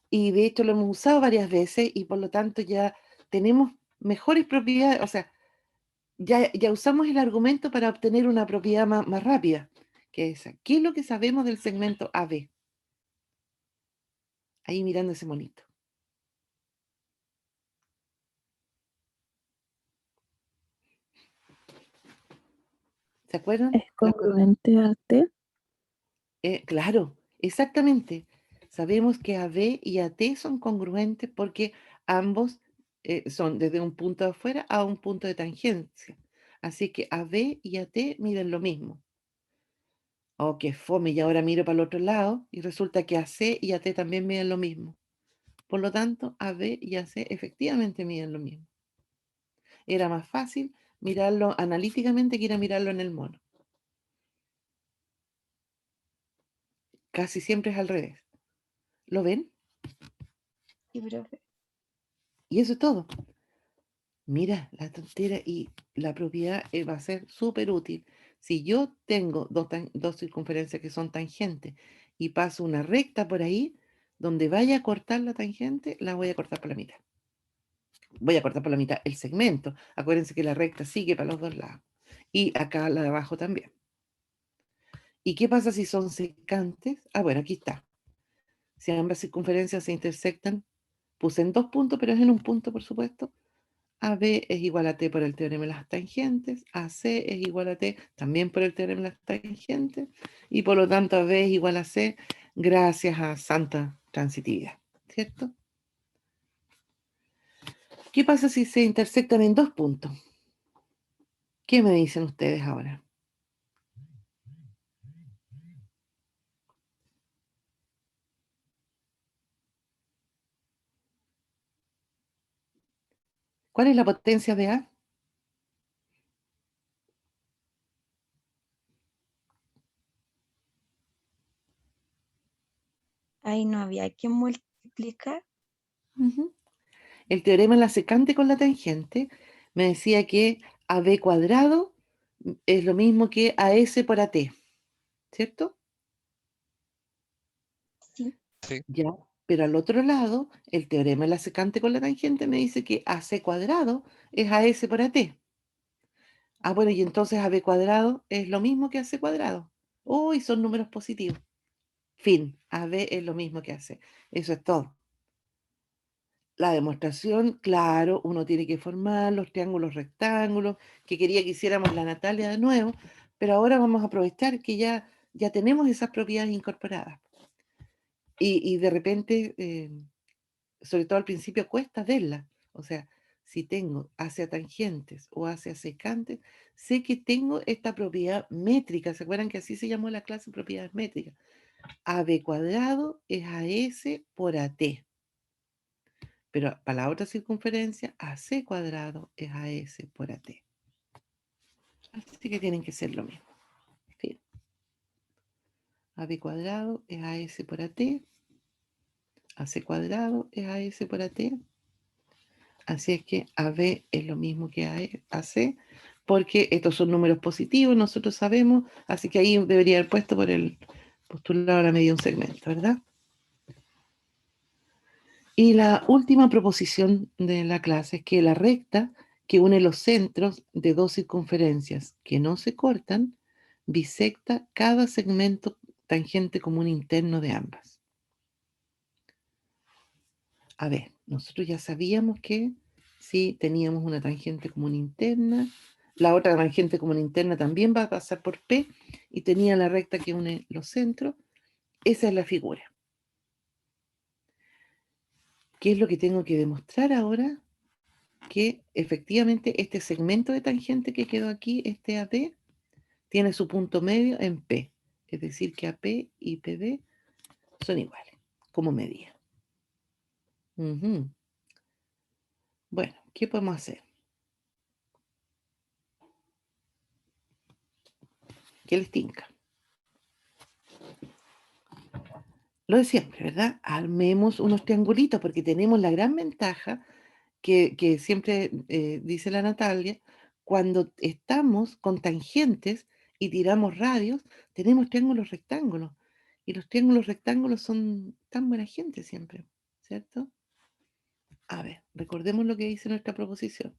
y de hecho lo hemos usado varias veces y por lo tanto ya tenemos mejores propiedades, o sea, ya usamos el argumento para obtener una propiedad más rápida, que es esa. ¿Qué es lo que sabemos del segmento AB? Ahí mirando ese monito. ¿Se acuerdan? Es congruente a T. Claro, exactamente. Sabemos que AB y AT son congruentes porque ambos son desde un punto de afuera a un punto de tangencia. Así que AB y AT miden lo mismo. Oh, qué fome, y ahora miro para el otro lado y resulta que AC y AT también miden lo mismo. Por lo tanto, AB y AC efectivamente miden lo mismo. Era más fácil mirarlo analíticamente que ir a mirarlo en el mono. Casi siempre es al revés. ¿Lo ven? Sí, profe. Y eso es todo. Mira, la tontera y la propiedad va a ser súper útil. Si yo tengo dos circunferencias que son tangentes y paso una recta por ahí, donde vaya a cortar la tangente, la voy a cortar por la mitad. Voy a cortar por la mitad el segmento. Acuérdense que la recta sigue para los dos lados. Y acá la de abajo también. ¿Y qué pasa si son secantes? Ah, bueno, aquí está. Si ambas circunferencias se intersectan, puse en dos puntos, pero es en un punto, por supuesto. AB es igual a T por el teorema de las tangentes, AC es igual a T también por el teorema de las tangentes, y por lo tanto AB es igual a C gracias a santa transitividad, ¿cierto? ¿Qué pasa si se intersectan en dos puntos? ¿Qué me dicen ustedes ahora? ¿Cuál es la potencia de A? Ahí no había que multiplicar. Ujú. El teorema de la secante con la tangente me decía que AB cuadrado es lo mismo que AS por AT, ¿cierto? Sí. Sí, Ya, pero al otro lado, el teorema de la secante con la tangente me dice que AC cuadrado es AS por AT. Ah, bueno, y entonces AB cuadrado es lo mismo que AC cuadrado. Uy, son números positivos. Fin, AB es lo mismo que AC. Eso es todo. La demostración, claro, uno tiene que formar los triángulos rectángulos, que quería que hiciéramos la Natalia de nuevo, pero ahora vamos a aprovechar que ya tenemos esas propiedades incorporadas. Y de repente, sobre todo al principio, cuesta verlas. O sea, si tengo hacia tangentes o hacia secantes, sé que tengo esta propiedad métrica. ¿Se acuerdan que así se llamó la clase propiedades métricas? AB cuadrado es AS por AT. Pero para la otra circunferencia, AC cuadrado es AS por AT. Así que tienen que ser lo mismo. Fin. AB cuadrado es AS por AT. AC cuadrado es AS por AT. Así es que AB es lo mismo que AC, porque estos son números positivos, nosotros sabemos, así que ahí debería haber puesto por el postulado de la medida de un segmento, ¿verdad? Y la última proposición de la clase es que la recta que une los centros de dos circunferencias que no se cortan bisecta cada segmento tangente común interno de ambas. A ver, nosotros ya sabíamos que si teníamos una tangente común interna, la otra tangente común interna también va a pasar por P y tenía la recta que une los centros. Esa es la figura. ¿Qué es lo que tengo que demostrar ahora? Que efectivamente este segmento de tangente que quedó aquí, este AD, tiene su punto medio en P. Es decir, que AP y PB son iguales como medida. Bueno, ¿qué podemos hacer? ¿Qué les tinca? Lo de siempre, ¿verdad? Armemos unos triangulitos porque tenemos la gran ventaja que siempre dice la Natalia, cuando estamos con tangentes y tiramos radios, tenemos triángulos rectángulos. Y los triángulos rectángulos son tan buena gente siempre, ¿cierto? A ver, recordemos lo que dice nuestra proposición.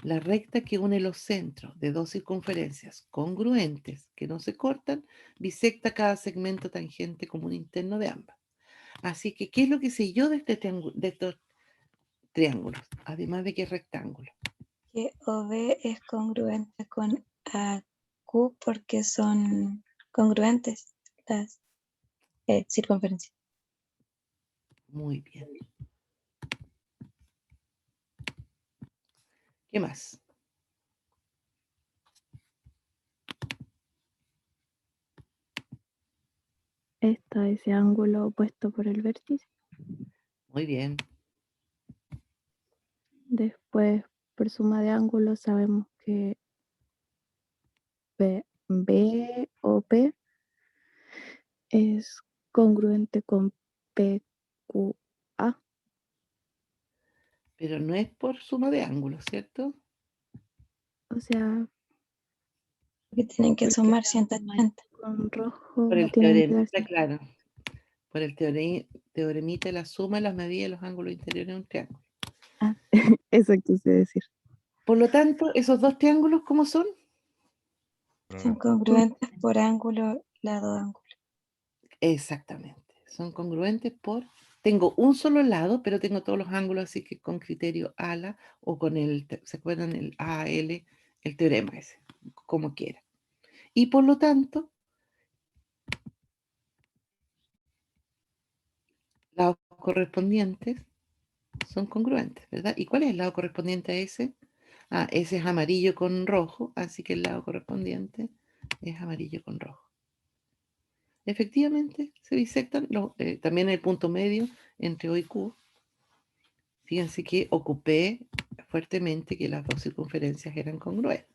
La recta que une los centros de dos circunferencias congruentes que no se cortan, bisecta cada segmento tangente común interno de ambas. Así que, ¿qué es lo que sé yo de, de estos triángulos? Además de que es rectángulo. Que OB es congruente con AQ porque son congruentes las circunferencias. Muy bien. ¿Qué más? Está ese ángulo opuesto por el vértice. Muy bien. Después, por suma de ángulos, sabemos que B o P es congruente con PQA. Pero no es por suma de ángulos, ¿cierto? O sea, Que tienen que porque sumar la 180. con rojo Por el tienen que teorema, dar está claro. Por el teoremita de la suma de las medidas de los ángulos interiores de un triángulo. Ah, eso quise decir. Por lo tanto, esos dos triángulos, ¿cómo son? Son congruentes por ángulo, lado, ángulo. Exactamente. Son congruentes por... Tengo un solo lado, pero tengo todos los ángulos, así que con criterio ALA o con el, ¿se acuerdan? El AL, el teorema ese, como quiera. Y por lo tanto, lados correspondientes son congruentes, ¿verdad? ¿Y cuál es el lado correspondiente a ese? Ah, ese es amarillo con rojo, así que el lado correspondiente es amarillo con rojo. Efectivamente, se bisectan también el punto medio entre O y Q. Fíjense que ocupé fuertemente que las dos circunferencias eran congruentes.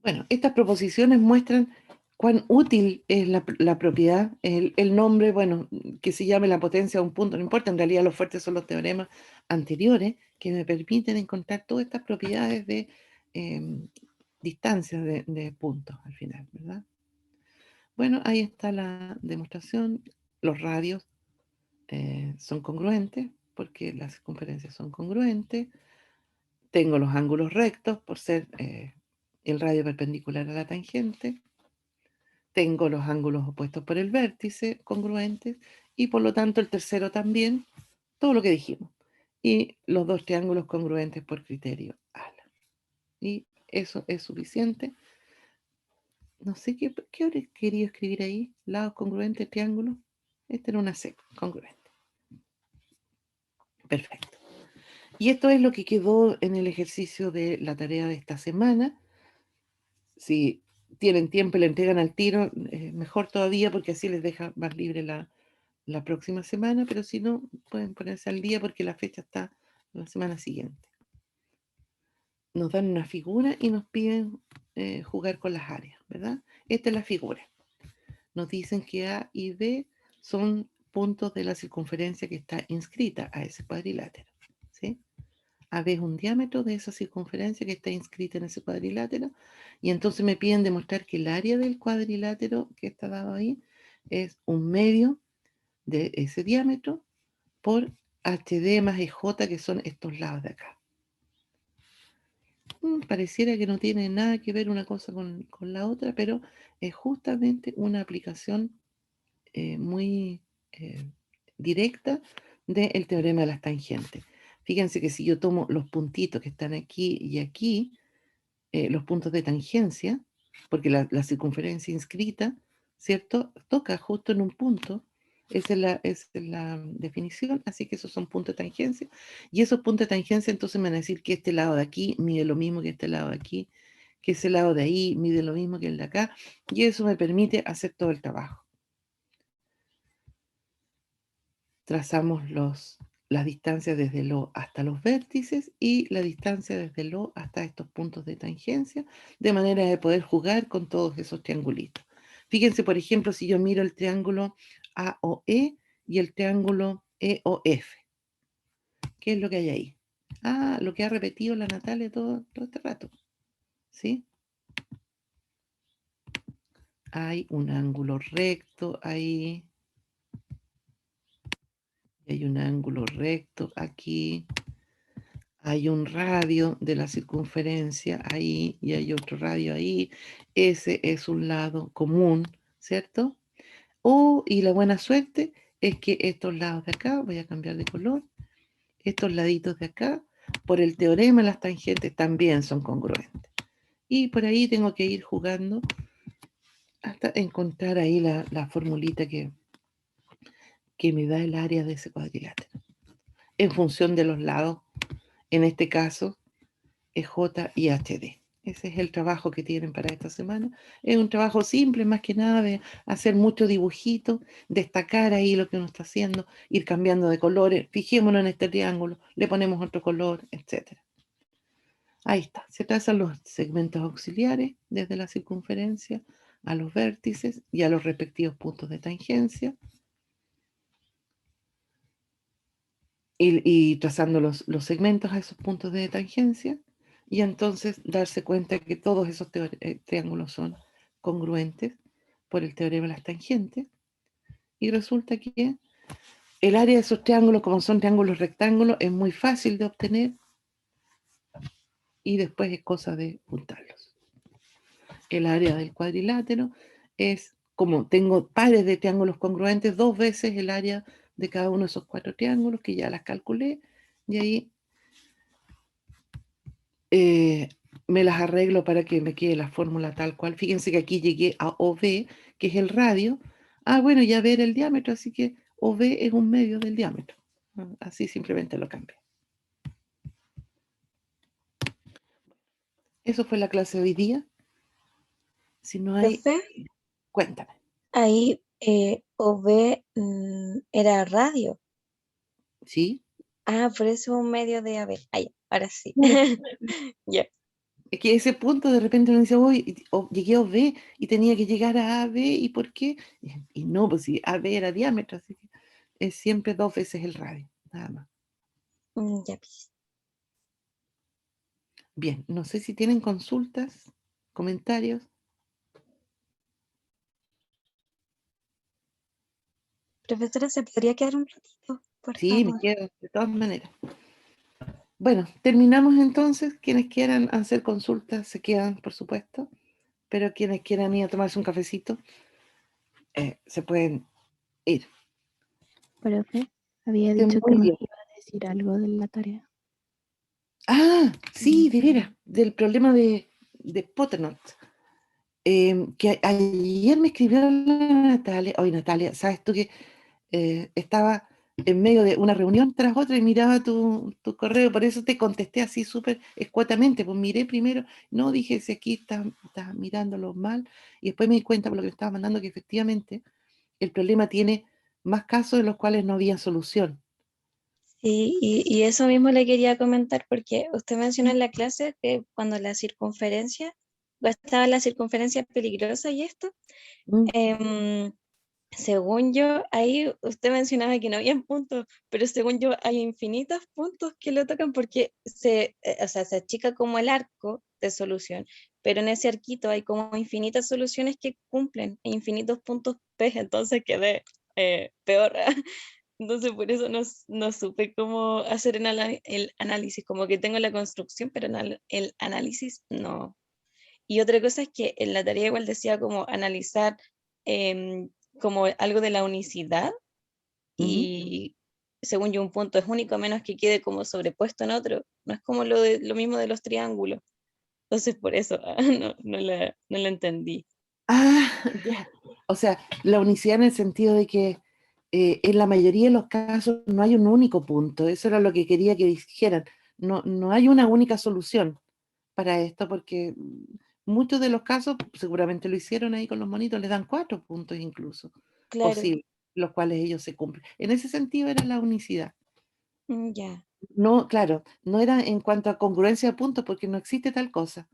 Bueno, estas proposiciones muestran cuán útil es la propiedad, el nombre, bueno, que se llame la potencia de un punto, no importa, en realidad los fuertes son los teoremas anteriores que me permiten encontrar todas estas propiedades de distancias de puntos al final, ¿verdad? Bueno, ahí está la demostración. Los radios son congruentes porque las circunferencias son congruentes. Tengo los ángulos rectos por ser el radio perpendicular a la tangente. Tengo los ángulos opuestos por el vértice congruentes y por lo tanto el tercero también, todo lo que dijimos. Y los dos triángulos congruentes por criterio ALA. Y eso es suficiente. No sé qué habría querido escribir ahí. Lados congruentes, triángulos. Esta era una C congruente. Perfecto. Y esto es lo que quedó en el ejercicio de la tarea de esta semana. Si tienen tiempo y le entregan al tiro, mejor todavía porque así les deja más libre la próxima semana, pero si no, pueden ponerse al día porque la fecha está la semana siguiente. Nos dan una figura y nos piden jugar con las áreas, ¿verdad? Esta es la figura. Nos dicen que A y B son puntos de la circunferencia que está inscrita a ese cuadrilátero, ¿sí? AB es un diámetro de esa circunferencia que está inscrita en ese cuadrilátero, y entonces me piden demostrar que el área del cuadrilátero que está dado ahí es un medio de ese diámetro por HD más EJ, que son estos lados de acá. Pareciera que no tiene nada que ver una cosa con la otra, pero es justamente una aplicación muy directa del teorema de las tangentes. Fíjense que si yo tomo los puntitos que están aquí y aquí, los puntos de tangencia, porque la circunferencia inscrita, ¿cierto? Toca justo en un punto, esa es la definición, así que esos son puntos de tangencia, y esos puntos de tangencia entonces me van a decir que este lado de aquí mide lo mismo que este lado de aquí, que ese lado de ahí mide lo mismo que el de acá, y eso me permite hacer todo el trabajo. Trazamos los la distancia desde el O hasta los vértices y la distancia desde el O hasta estos puntos de tangencia, de manera de poder jugar con todos esos triangulitos. Fíjense, por ejemplo, si yo miro el triángulo AOE y el triángulo EOF. ¿Qué es lo que hay ahí? Ah, lo que ha repetido la Natalia todo este rato. ¿Sí? Hay un ángulo recto ahí. Hay un ángulo recto aquí. Hay un radio de la circunferencia ahí y hay otro radio ahí. Ese es un lado común, ¿cierto? Y la buena suerte es que estos lados de acá, voy a cambiar de color, estos laditos de acá, por el teorema las tangentes también son congruentes. Y por ahí tengo que ir jugando hasta encontrar ahí la formulita que me da el área de ese cuadrilátero. En función de los lados, en este caso, es J y HD. Ese es el trabajo que tienen para esta semana. Es un trabajo simple, más que nada, de hacer mucho dibujito, destacar ahí lo que uno está haciendo, ir cambiando de colores. Fijémonos en este triángulo, le ponemos otro color, etc. Ahí está. Se trazan los segmentos auxiliares desde la circunferencia a los vértices y a los respectivos puntos de tangencia. Y trazando los segmentos a esos puntos de tangencia. Y entonces darse cuenta que todos esos triángulos son congruentes por el teorema de las tangentes. Y resulta que el área de esos triángulos, como son triángulos rectángulos, es muy fácil de obtener y después es cosa de juntarlos. El área del cuadrilátero es, como tengo pares de triángulos congruentes, 2 veces el área de cada uno de esos 4 triángulos, que ya las calculé, y ahí me las arreglo para que me quede la fórmula tal cual. Fíjense que aquí llegué a OB, que es el radio. Ah, bueno, ya ver el diámetro, así que OB es un medio del diámetro. Así simplemente lo cambié. Eso fue la clase de hoy día. Si no hay, Profe, cuéntame. ahí OV era radio. ¿Sí? Ah, por eso un medio de AB. Ahí, ahora sí. Ya. Es que ese punto de repente uno dice, uy, llegué a OB y tenía que llegar a AB, ¿y por qué? Y no, pues si AB era diámetro, así que es siempre 2 veces el radio, nada más. Ya, pues. Bien, no sé si tienen consultas, comentarios. Profesora, ¿se podría quedar un ratito, por Sí, me favor? quedo, de todas maneras. Bueno, terminamos entonces. Quienes quieran hacer consultas se quedan, por supuesto, pero quienes quieran ir a tomarse un cafecito, se pueden ir. Profe, había Estén dicho que muy nos bien. iba a decir algo de la tarea. Ah, sí, de veras, del problema de Pottermore. Que ayer me escribió la Natalia. Oye, Natalia, ¿sabes tú que estaba en medio de una reunión tras otra y miraba tu correo? Por eso te contesté así súper escuetamente. Pues miré primero, no dije si aquí estás mirándolo mal, y después me di cuenta por lo que me estaba mandando que efectivamente el problema tiene más casos de los cuales no había solución. Sí, y eso mismo le quería comentar porque usted mencionó en la clase que cuando la circunferencia, estaba la circunferencia peligrosa y esto, Mm. em, según yo, ahí usted mencionaba que no había puntos, pero según yo hay infinitos puntos que lo tocan porque o sea, se achica como el arco de solución, pero en ese arquito hay como infinitas soluciones que cumplen, e infinitos puntos P, entonces quedé peor. Entonces por eso no supe cómo hacer el análisis, como que tengo la construcción, pero el análisis no. Y otra cosa es que en la tarea igual decía como analizar em, como algo de la unicidad Ujú. y según yo un punto es único a menos que quede como sobrepuesto en otro. No es como lo mismo de los triángulos. Entonces por eso no la entendí. Ah, ya. O sea, la unicidad en el sentido de que en la mayoría de los casos no hay un único punto. Eso era lo que quería que dijeran. No hay una única solución para esto, porque muchos de los casos, seguramente lo hicieron ahí con los monitos, les dan 4 puntos incluso, Claro, posibles, los cuales ellos se cumplen. En ese sentido era la unicidad. Ya, No, claro, no era en cuanto a congruencia de puntos, porque no existe tal cosa.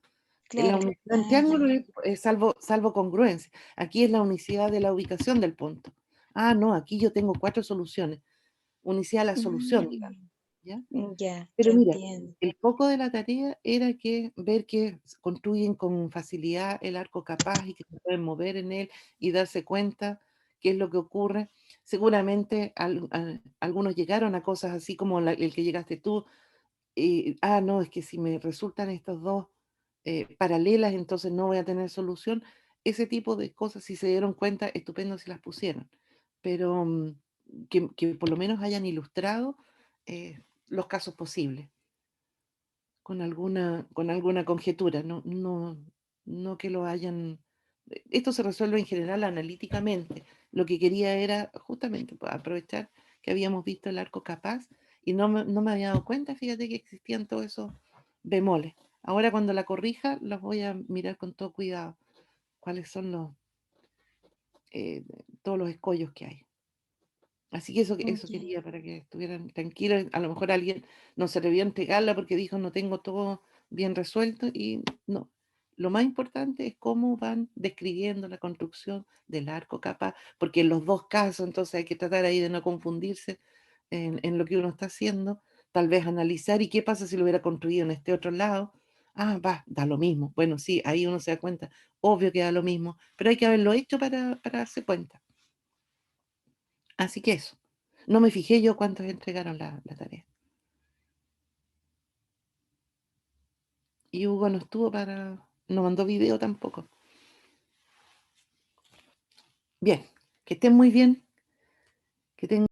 En la claro. unicidad en Ah, triángulo ya. es salvo congruencia. Aquí es la unicidad de la ubicación del punto. Ah, no, aquí yo tengo 4 soluciones. Unicidad de la solución, digamos. ¿Ya? Ya, Pero ya mira, entiendo. el foco de la tarea era ver que construyen con facilidad el arco capaz y que se pueden mover en él y darse cuenta qué es lo que ocurre. Seguramente algunos llegaron a cosas así como el que llegaste tú. No, es que si me resultan estos dos paralelas, entonces no voy a tener solución. Ese tipo de cosas, si se dieron cuenta, estupendo si las pusieron. Pero que por lo menos hayan ilustrado los casos posibles con alguna conjetura, no que lo hayan. Esto se resuelve en general analíticamente. Lo que quería era justamente pues, aprovechar que habíamos visto el arco capaz y no me había dado cuenta, fíjate que existían todos esos bemoles. Ahora cuando la corrija los voy a mirar con todo cuidado, cuáles son todos los escollos que hay. Así que eso Ya. quería para que estuvieran tranquilos. A lo mejor alguien no se atrevió a entregarla porque dijo no tengo todo bien resuelto y no. Lo más importante es cómo van describiendo la construcción del arco capaz, porque en los dos casos entonces hay que tratar ahí de no confundirse en lo que uno está haciendo, tal vez analizar y qué pasa si lo hubiera construido en este otro lado. Da lo mismo. Bueno, sí, ahí uno se da cuenta, obvio que da lo mismo, pero hay que haberlo hecho para darse cuenta. Así que eso. No me fijé yo cuántos entregaron la tarea. Y Hugo no estuvo no mandó video tampoco. Bien, que estén muy bien. Que tengan